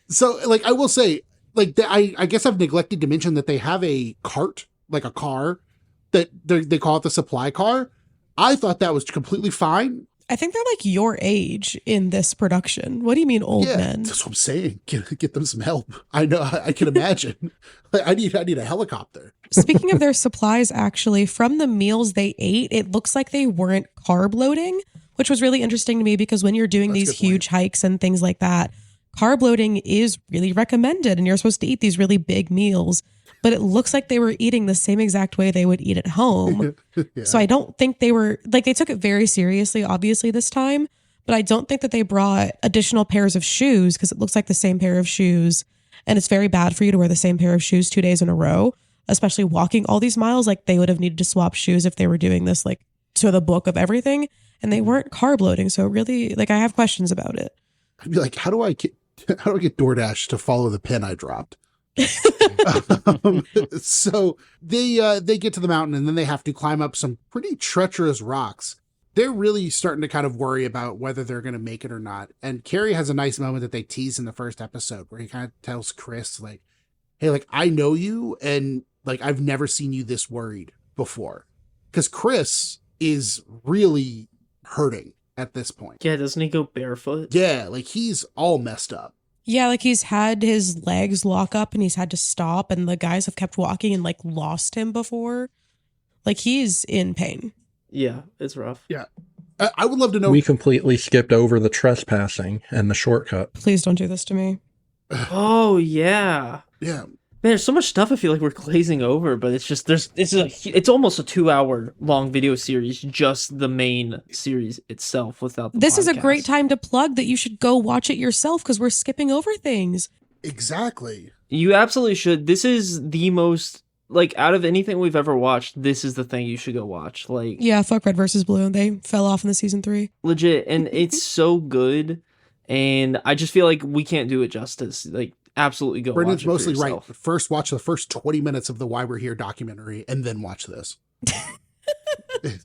So, like, I will say, like, I guess I've neglected to mention that they have a cart, like a car, that they call it the supply car. I thought that was completely fine. I think they're like your age in this production. What do you mean old men? That's what I'm saying. Get them some help. I know. I can imagine. I need a helicopter. Speaking of their supplies, actually, from the meals they ate, it looks like they weren't carb loading, which was really interesting to me because when you're doing these huge hikes and things like that, carb loading is really recommended and you're supposed to eat these really big meals. But it looks like they were eating the same exact way they would eat at home. Yeah. So I don't think they were, like, they took it very seriously, obviously, this time. But I don't think that they brought additional pairs of shoes because it looks like the same pair of shoes. And it's very bad for you to wear the same pair of shoes 2 days in a row, especially walking all these miles. Like, they would have needed to swap shoes if they were doing this, like, to the book of everything. And they weren't carb loading. So really, like, I have questions about it. I'd be like, how do I get DoorDash to follow the pin I dropped? So they get to the mountain and then they have to climb up some pretty treacherous rocks. They're really starting to kind of worry about whether they're going to make it or not. And Carrie has a nice moment that they tease in the first episode where he kind of tells Chris, like, hey, like, I know you and like, I've never seen you this worried before. Because Chris is really hurting at this point. Yeah, doesn't he go barefoot? Yeah, like he's all messed up. Yeah, like he's had his legs lock up and he's had to stop and the guys have kept walking and like lost him before. Like he's in pain. Yeah, it's rough. Yeah. I would love to know. We completely skipped over the trespassing and the shortcut. Please don't do this to me. Oh, yeah. Yeah. Man, there's so much stuff I feel like we're glazing over, but it's just it's almost a 2-hour long video series, just the main series itself without the This is a podcast. great time to plug that you should go watch it yourself because we're skipping over things. Exactly. You absolutely should. This is the most, like, out of anything we've ever watched, this is the thing you should go watch. Like, Yeah, fuck Red versus Blue. They fell off in the season 3. legit, and it's so good, and I just feel like we can't do it justice. Like, absolutely go Brendan's watch it mostly for right. yourself. First, watch the first 20 minutes of the Why We're Here documentary, and then watch this.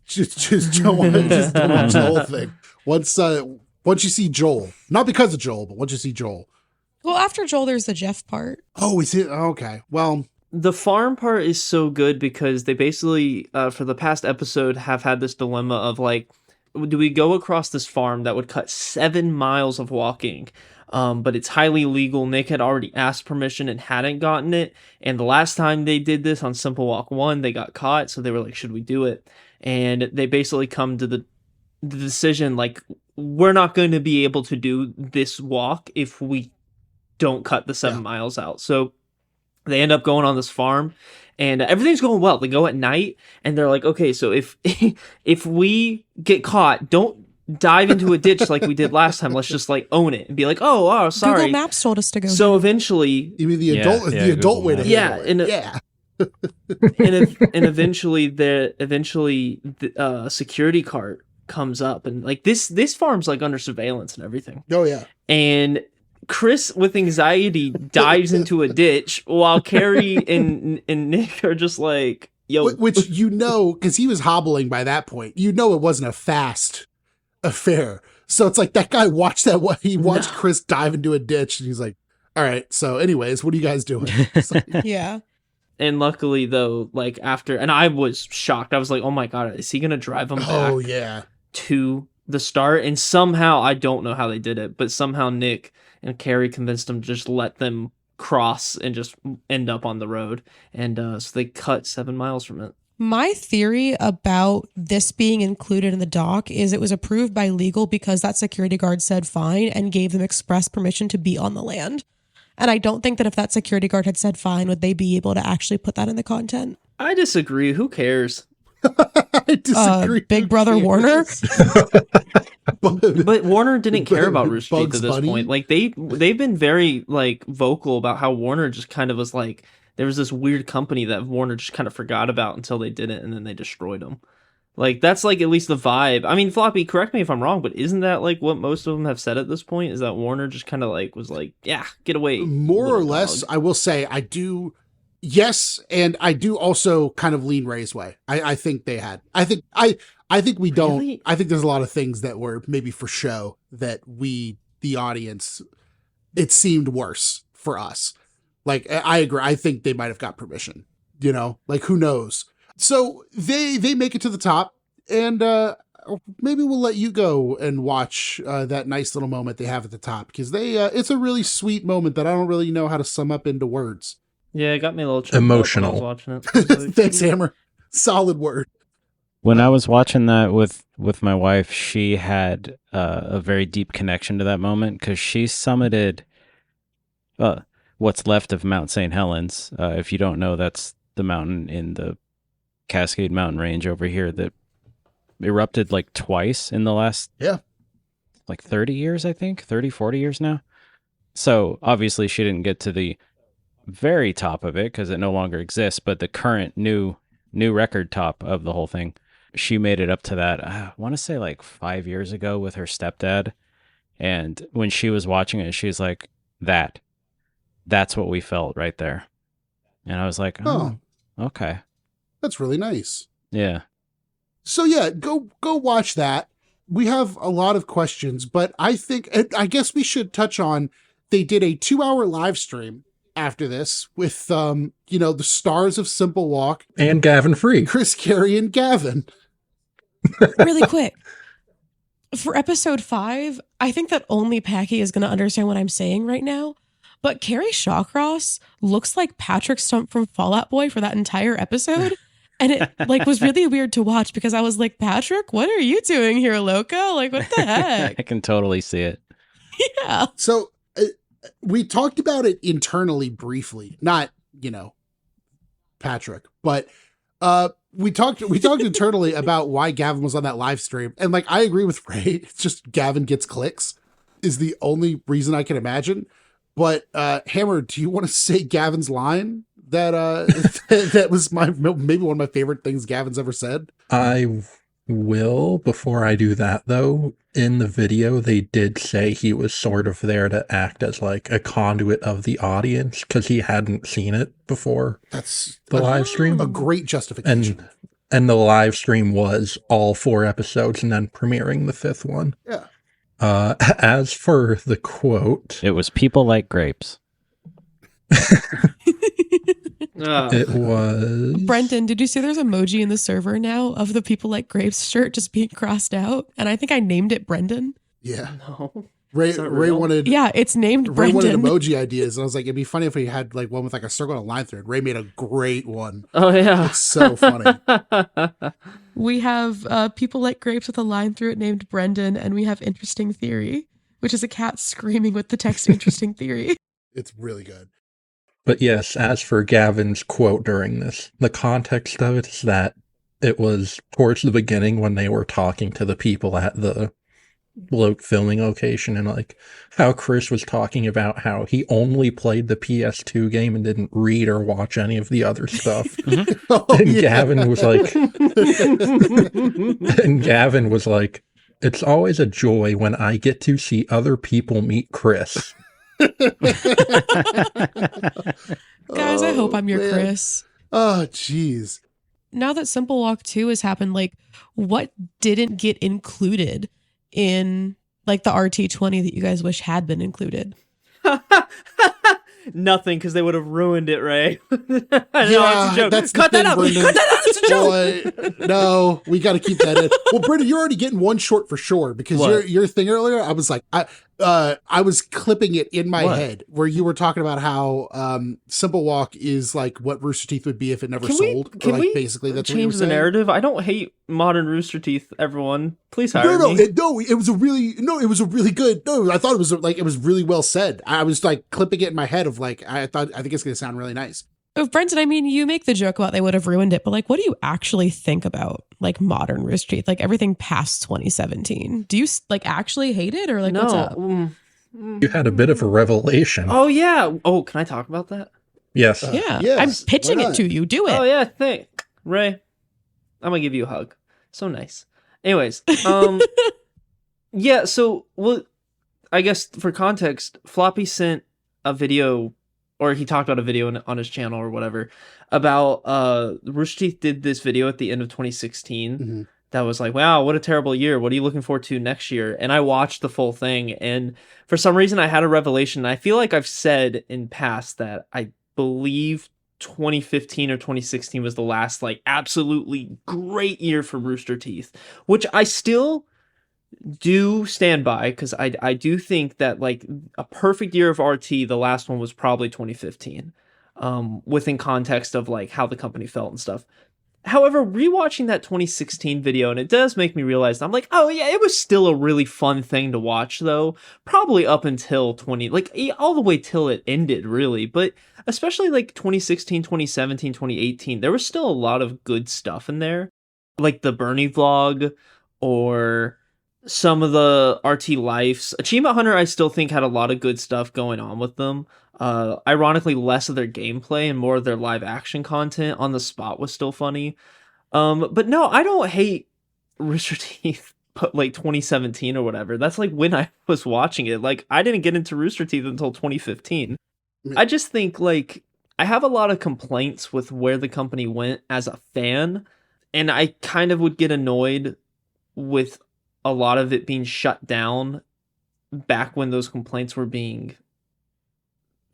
just don't watch the whole thing. Once you see Joel, not because of Joel, but once you see Joel. Well, after Joel, there's the Jeff part. Oh, is it? Okay. Well, The farm part is so good because they basically, for the past episode, have had this dilemma of, like, do we go across this farm that would cut 7 miles of walking? But it's highly illegal. Nick had already asked permission and hadn't gotten it. And the last time they did this on Simple Walk 1, they got caught. So they were like, should we do it? And they basically come to the decision, like, we're not going to be able to do this walk if we don't cut the 7 miles out. So they end up going on this farm and everything's going well. They go at night and they're like, okay, so if we get caught, don't dive into a ditch like we did last time. Let's just like own it and be like, oh, sorry. Google Maps told us to go. So eventually, you mean the adult way to yeah, handle it. and eventually the security cart comes up and like this farm's like under surveillance and everything. Oh yeah. And Chris with anxiety dives into a ditch while Carrie and Nick are just like, yo, which because he was hobbling by that point. It wasn't a fast affair. So it's like that guy watched Chris dive into a ditch and he's like, all right, so anyways, what are you guys doing? Like, yeah. And luckily though, like after, and I was shocked. I was like, oh my God, is he going to drive him back to the start? And somehow, I don't know how they did it, but somehow Nick and Carrie convinced him to just let them cross and just end up on the road. And so they cut 7 miles from it. My theory about this being included in the doc is it was approved by legal because that security guard said fine and gave them express permission to be on the land. And I don't think that if that security guard had said fine, would they be able to actually put that in the content? I disagree. Who cares? I disagree. Big Brother Warner? But Warner didn't care about Rooster Teeth Bugs at this Bunny? point. Like they've been very like vocal about how Warner just kind of was like, there was this weird company that Warner just kind of forgot about until they did it and then they destroyed them. Like that's like at least the vibe. I mean, Floppy, correct me if I'm wrong, but isn't that like what most of them have said at this point? Is that Warner just kind of like was like, yeah, get away. More or less, dog. I will say I do. Yes, and I do also kind of lean Ray's way. I think they had. I I think we don't. Really? I think there's a lot of things that were maybe for show that we, the audience, it seemed worse for us. Like, I agree. I think they might have got permission, like who knows? So they make it to the top, and maybe we'll let you go and watch that nice little moment they have at the top, because it's a really sweet moment that I don't really know how to sum up into words. Yeah, it got me a little choked up Emotional. when I was watching it. I was like, Thanks, Hammer. Solid word. When I was watching that with my wife, she had a very deep connection to that moment because she summited what's left of Mount St. Helens. If you don't know, that's the mountain in the Cascade Mountain Range over here that erupted like twice in the last 30 years, I think, 30, 40 years now. So obviously she didn't get to the very top of it because it no longer exists, but the current new record top of the whole thing, she made it up to that, I want to say like 5 years ago with her stepdad. And when she was watching it, she was like, that's what we felt right there. And I was like, oh, okay. That's really nice. Yeah. So yeah, go watch that. We have a lot of questions, but I guess we should touch on, they did a 2-hour live stream after this with, the stars of Simple Walk. And Gavin Free. Chris Carey and Gavin. Really quick. For episode 5, I think that only Packy is going to understand what I'm saying right now. But Carrie Shawcross looks like Patrick Stump from Fall Out Boy for that entire episode. And it was really weird to watch because I was like, Patrick, what are you doing here, Loco? Like, what the heck? I can totally see it. Yeah. So we talked about it internally briefly, not, Patrick, but we talked internally about why Gavin was on that live stream. And I agree with Ray. It's just Gavin gets clicks is the only reason I can imagine. But Hammer, do you want to say Gavin's line that that was maybe one of my favorite things Gavin's ever said? I will. Before I do that, though, in the video, they did say he was sort of there to act as a conduit of the audience because he hadn't seen it before. That's the live stream. A great justification. And the live stream was all 4 episodes and then premiering the 5th one. Yeah. As for the quote, it was people like grapes. It was Brendan, did you see there's emoji in the server now of the people like grapes shirt just being crossed out? And I think I named it Brendan. Yeah. No. Ray wanted. Yeah, it's named Ray Brendan. wanted emoji ideas, and I was like, it'd be funny if we had one with a circle and a line through it. Ray made a great one. Oh yeah, it's so funny. We have people like grapes with a line through it named Brendan, and we have Interesting Theory, which is a cat screaming with the text Interesting Theory. It's really good. But yes, as for Gavin's quote during this, the context of it is that it was towards the beginning when they were talking to the people at the filming location, and how Chris was talking about how he only played the PS2 game and didn't read or watch any of the other stuff. Gavin was like, it's always a joy when I get to see other people meet Chris. Guys, I hope I'm your Chris. Oh, jeez. Now that Simple Walk 2 has happened, what didn't get included in the RT20 that you guys wish had been included? Nothing, because they would have ruined it, Ray. That's Cut that out! Brendan. Cut that out! It's a joke! Boy, no, we got to keep that in. Well, Brendan, you're already getting one short for sure, because your thing earlier, I was like, I was clipping it in my head where you were talking about how Simple Walk is what Rooster Teeth would be if it never sold. Can we basically that's change what the narrative? I don't hate modern Rooster Teeth, everyone. Please hire me. It was a really good. No, I thought it was it was really well said. I was clipping it in my head of I think it's going to sound really nice. Oh, Brendan, I mean, you make the joke about they would have ruined it, but what do you actually think about modern Rooster Teeth? Everything past 2017. Do you actually hate it, or no. what's up? You had a bit of a revelation. Oh yeah. Oh, can I talk about that? Yes. Yeah. Yes, I'm pitching it to you. Do it. Oh yeah, Ray. I'm gonna give you a hug. So nice. Anyways, yeah. So I guess for context, Floppy sent a video, or he talked about a video on his channel or whatever about Rooster Teeth did this video at the end of 2016 that was like, wow, what a terrible year. What are you looking forward to next year? And I watched the full thing, and for some reason I had a revelation. I feel like I've said in past that I believe 2015 or 2016 was the last like absolutely great year for Rooster Teeth, which I still do stand by, because I do think that like a perfect year of RT, the last one was probably 2015, within context of like how the company felt and stuff. However, rewatching that 2016 video, and it does make me realize, I'm like, oh yeah, it was still a really fun thing to watch though. Probably up until all the way till it ended, really. But especially like 2016, 2017, 2018, there was still a lot of good stuff in there. Like the Bernie vlog, or some of the RT Lifes. Achievement Hunter, I still think had a lot of good stuff going on with them. Ironically, less of their gameplay and more of their live action content on the spot was still funny. But no, I don't hate Rooster Teeth, but like 2017 or whatever. That's like when I was watching it. Like, I didn't get into Rooster Teeth until 2015. I just think like I have a lot of complaints with where the company went as a fan, and I kind of would get annoyed with a lot of it being shut down back when those complaints were being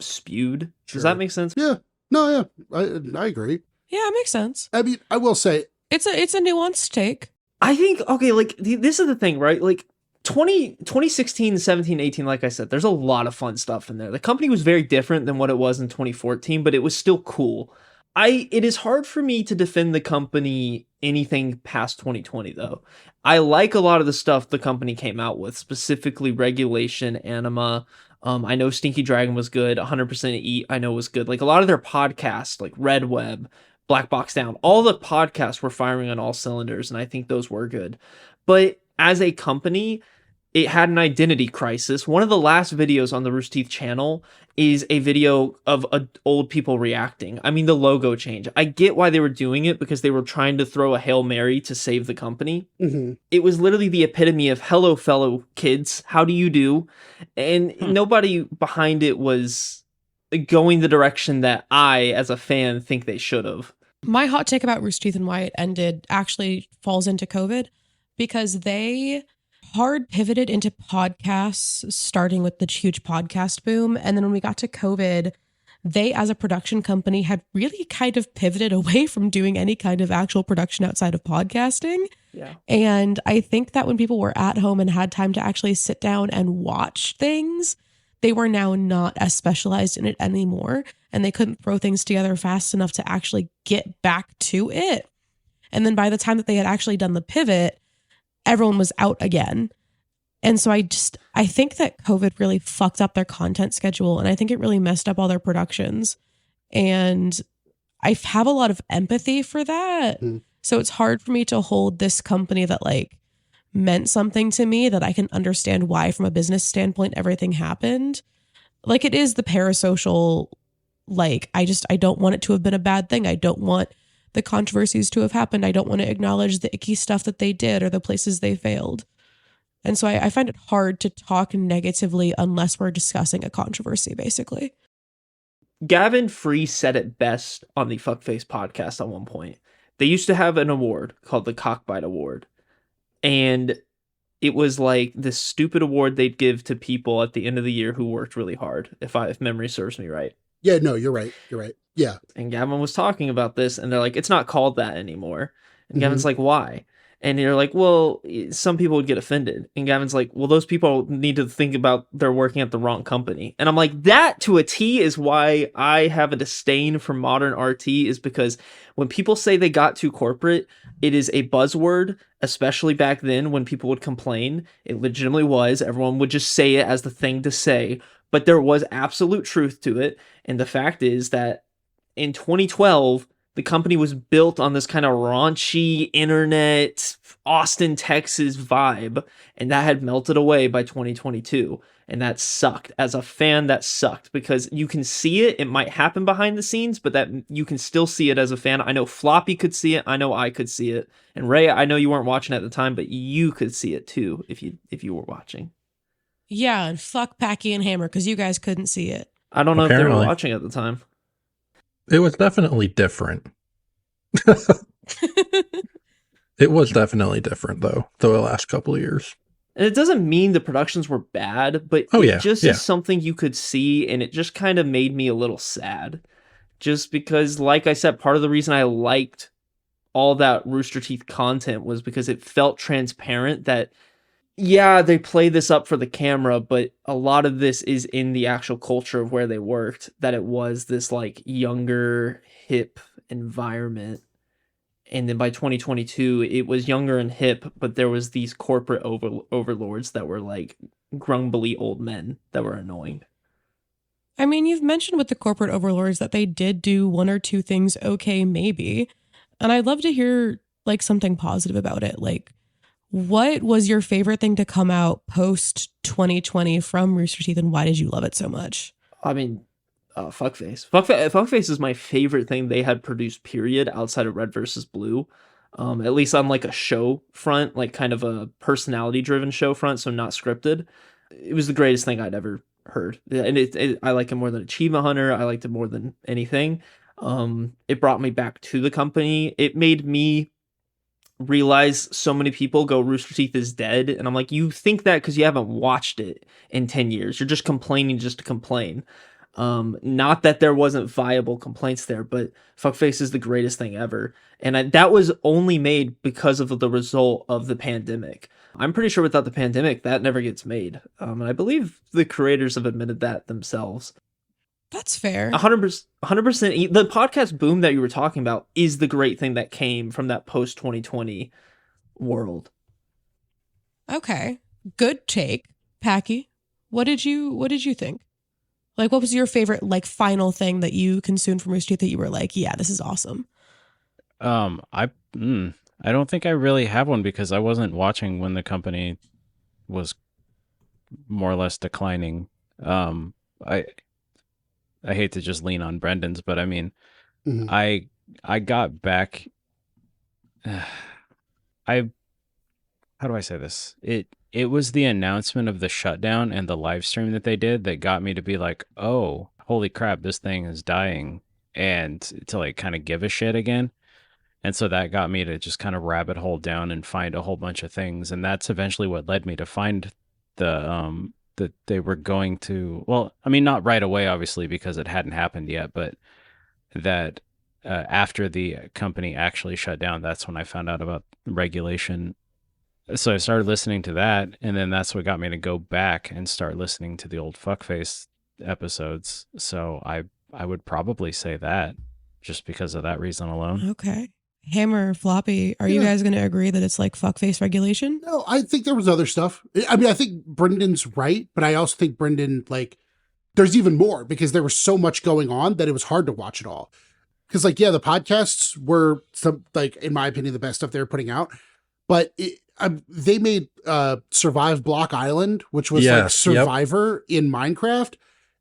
spewed. Does that make sense? Yeah. No, yeah. I agree. Yeah, it makes sense. I mean, I will say it's a nuanced take. I think, okay, like this is the thing, right? Like 2016, 17, 18, like I said, there's a lot of fun stuff in there. The company was very different than what it was in 2014, but it was still cool. It is hard for me to defend the company anything past 2020 though. I like a lot of the stuff the company came out with, specifically Regulation, Anima. I know Stinky Dragon was good. 100% Eat, I know was good. Like a lot of their podcasts, like Red Web, Black Box Down, all the podcasts were firing on all cylinders, and I think those were good. But as a company, it had an identity crisis. One of the last videos on the Rooster Teeth channel is a video of old people reacting. I mean, the logo change. I get why they were doing it, because they were trying to throw a Hail Mary to save the company. Mm-hmm. It was literally the epitome of, hello, fellow kids, how do you do? And nobody behind it was going the direction that I, as a fan, think they should have. My hot take about Rooster Teeth and why it ended actually falls into COVID, because they hard pivoted into podcasts, starting with the huge podcast boom. And then when we got to COVID, they, as a production company, had really kind of pivoted away from doing any kind of actual production outside of podcasting. Yeah. And I think that when people were at home and had time to actually sit down and watch things, they were now not as specialized in it anymore. And they couldn't throw things together fast enough to actually get back to it. And then by the time that they had actually done the pivot, everyone was out again. And so I think that COVID really fucked up their content schedule. And I think it really messed up all their productions. And I have a lot of empathy for that. So it's hard for me to hold this company that like meant something to me, that I can understand why from a business standpoint everything happened. Like, it is the parasocial, like, I don't want it to have been a bad thing. I don't want the controversies to have happened. I don't want to acknowledge the icky stuff that they did or the places they failed. And so I find it hard to talk negatively unless we're discussing a controversy, basically. Gavin Free said it best on the Fuckface podcast at one point. They used to have an award called the Cockbite Award. And it was like this stupid award they'd give to people at the end of the year who worked really hard, if memory serves me right. Yeah, no, you're right. You're right. Yeah. And Gavin was talking about this, and they're like, it's not called that anymore. And Gavin's like, why? And you're like, well, some people would get offended. And Gavin's like, well, those people need to think about they're working at the wrong company. And I'm like, that to a T is why I have a disdain for modern RT, is because when people say they got too corporate, it is a buzzword, especially back then when people would complain. It legitimately was. Everyone would just say it as the thing to say. But there was absolute truth to it. And the fact is that in 2012, the company was built on this kind of raunchy internet, Austin, Texas vibe, and that had melted away by 2022. And that sucked. As a fan, that sucked, because you can see it. It might happen behind the scenes, but that you can still see it as a fan. I know Floppy could see it. I know I could see it. And Ray, I know you weren't watching at the time, but you could see it too if you were watching. Yeah, and fuck Packy and Hammer, because you guys couldn't see it. I don't know if they were watching at the time. It was definitely different. It was definitely different, though, the last couple of years. And it doesn't mean the productions were bad, but it just is something you could see, and it just kind of made me a little sad. Just because, like I said, part of the reason I liked all that Rooster Teeth content was because it felt transparent that, yeah, they play this up for the camera, but a lot of this is in the actual culture of where they worked, that it was this like younger, hip environment. And then by 2022, it was younger and hip, but there was these corporate overlords that were like grumbly old men that were annoying. I mean, you've mentioned with the corporate overlords that they did do one or two things okay, maybe. And I'd love to hear like something positive about it. Like, what was your favorite thing to come out post 2020 from Rooster Teeth, and why did you love it so much? I mean, Fuckface. Fuckface is my favorite thing they had produced, period, outside of Red versus Blue. At least on like a show front, like kind of a personality driven show front, so not scripted. It was the greatest thing I'd ever heard. And I like it more than Achievement Hunter. I liked it more than anything. It brought me back to the company. It made me realize so many people go Rooster Teeth is dead, and I'm like, you think that because you haven't watched it in 10 years. You're just complaining just to complain. Not that there wasn't viable complaints there, but Fuckface is the greatest thing ever. And that was only made because of the result of the pandemic. I'm pretty sure without the pandemic, that never gets made. And I believe the creators have admitted that themselves. That's fair. 100%. The podcast boom that you were talking about is the great thing that came from that post 2020 world. Okay. Good take. Packy, what did you think? Like, what was your favorite, like, final thing that you consumed from Rooster Teeth that you were like, yeah, this is awesome? I don't think I really have one because I wasn't watching when the company was more or less declining. I hate to just lean on Brendan's, but I mean, I got back. How do I say this? It was the announcement of the shutdown and the live stream that they did that got me to be like, oh, holy crap, this thing is dying, and to like kind of give a shit again. And so that got me to just kind of rabbit hole down and find a whole bunch of things. And that's eventually what led me to find that they were going to, well, I mean, not right away, obviously, because it hadn't happened yet, but that after the company actually shut down, that's when I found out about regulation. So I started listening to that, and then that's what got me to go back and start listening to the old Fuckface episodes. So I would probably say that just because of that reason alone. Okay. Hammer, Floppy, are you guys going to agree that it's like Fuckface regulation? No, I think there was other stuff. I mean, I think Brendan's right, but I also think Brendan, like, there's even more because there was so much going on that it was hard to watch it all. Because, like, yeah, the podcasts were some, like, in my opinion, the best stuff they were putting out, but they made Survive Block Island, which was like Survivor in Minecraft.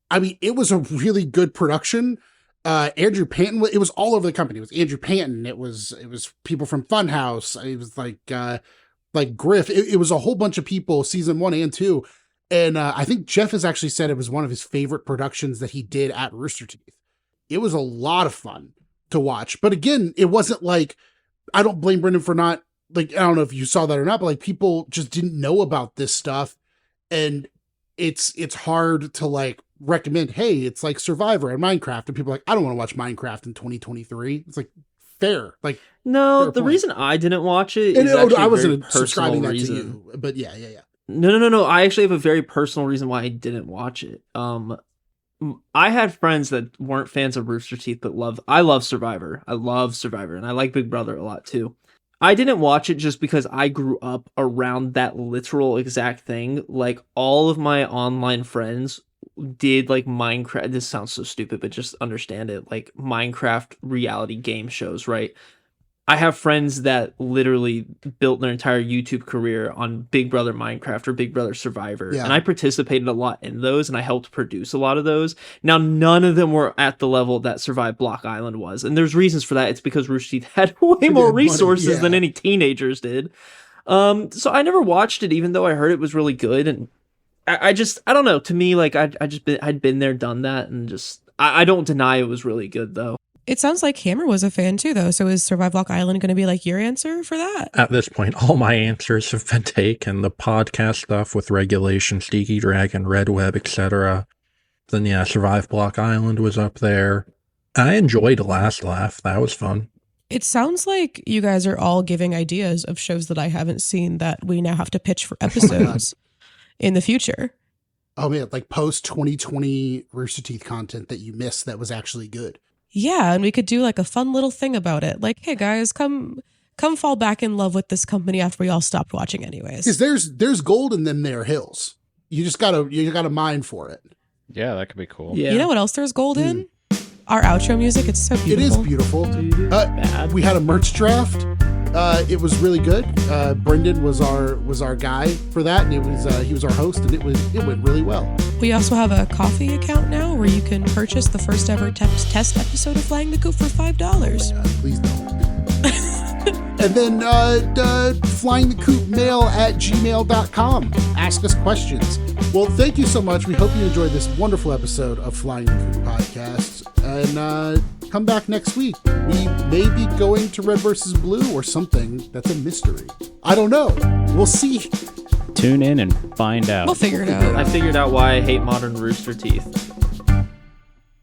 I mean, it was a really good production. Andrew Panton, it was all over the company. It was Andrew Panton. It was people from Funhouse. It was like Griff. It was a whole bunch of people, season 1 and 2. And I think Jeff has actually said it was one of his favorite productions that he did at Rooster Teeth. It was a lot of fun to watch. But again, it wasn't like, I don't blame Brendan for not, like, I don't know if you saw that or not, but like people just didn't know about this stuff. And it's hard to like recommend, hey, it's like Survivor and Minecraft. And people are like, I don't want to watch Minecraft in 2023. It's like fair. Like, no, fair the point. reason I didn't watch it is actually I wasn't very subscribing that reason. to you, but yeah. No. I actually have a very personal reason why I didn't watch it. I had friends that weren't fans of Rooster Teeth, but I love Survivor. I love Survivor, and I like Big Brother a lot too. I didn't watch it just because I grew up around that literal exact thing. Like, all of my online friends did like Minecraft. This sounds so stupid, but just understand it. Like Minecraft reality game shows, right? I have friends that literally built their entire YouTube career on Big Brother Minecraft or Big Brother Survivor. Yeah. And I participated a lot in those, and I helped produce a lot of those. Now, none of them were at the level that Survive Block Island was. And there's reasons for that. It's because Rooster Teeth had way more resources than any teenagers did. So I never watched it, even though I heard it was really good. And I don't know. To me, like, I'd been there, done that. And just, I don't deny it was really good, though. It sounds like Hammer was a fan too, though. So is Survive Block Island going to be like your answer for that? At this point, all my answers have been taken. The podcast stuff with Regulation, Sneaky Dragon, Red Web, etc. Then, yeah, Survive Block Island was up there. I enjoyed Last Laugh. That was fun. It sounds like you guys are all giving ideas of shows that I haven't seen that we now have to pitch for episodes in the future. Oh man, like post 2020 Rooster Teeth content that you missed that was actually good. Yeah, and we could do like a fun little thing about it. Like, hey guys, come fall back in love with this company after we all stopped watching anyways. Because there's gold in them there hills. You gotta mine for it. Yeah, that could be cool. Yeah. You know what else there's gold in? Our outro music. It's so beautiful. It is beautiful. We had a merch draft. It was really good. Brendan was our guy for that, and he was our host, and it went really well. We also have a coffee account now where you can purchase the first ever test episode of Flying the Coop for $5. Please don't. And then flyingthecoopmail@gmail.com. Ask us questions. Well, thank you so much. We hope you enjoyed this wonderful episode of Flying the Coop podcast. And come back next week. We may be going to Red versus Blue or something. That's a mystery. I don't know. We'll see. Tune in and find out. We'll figure it out. I figured out why I hate modern Rooster Teeth.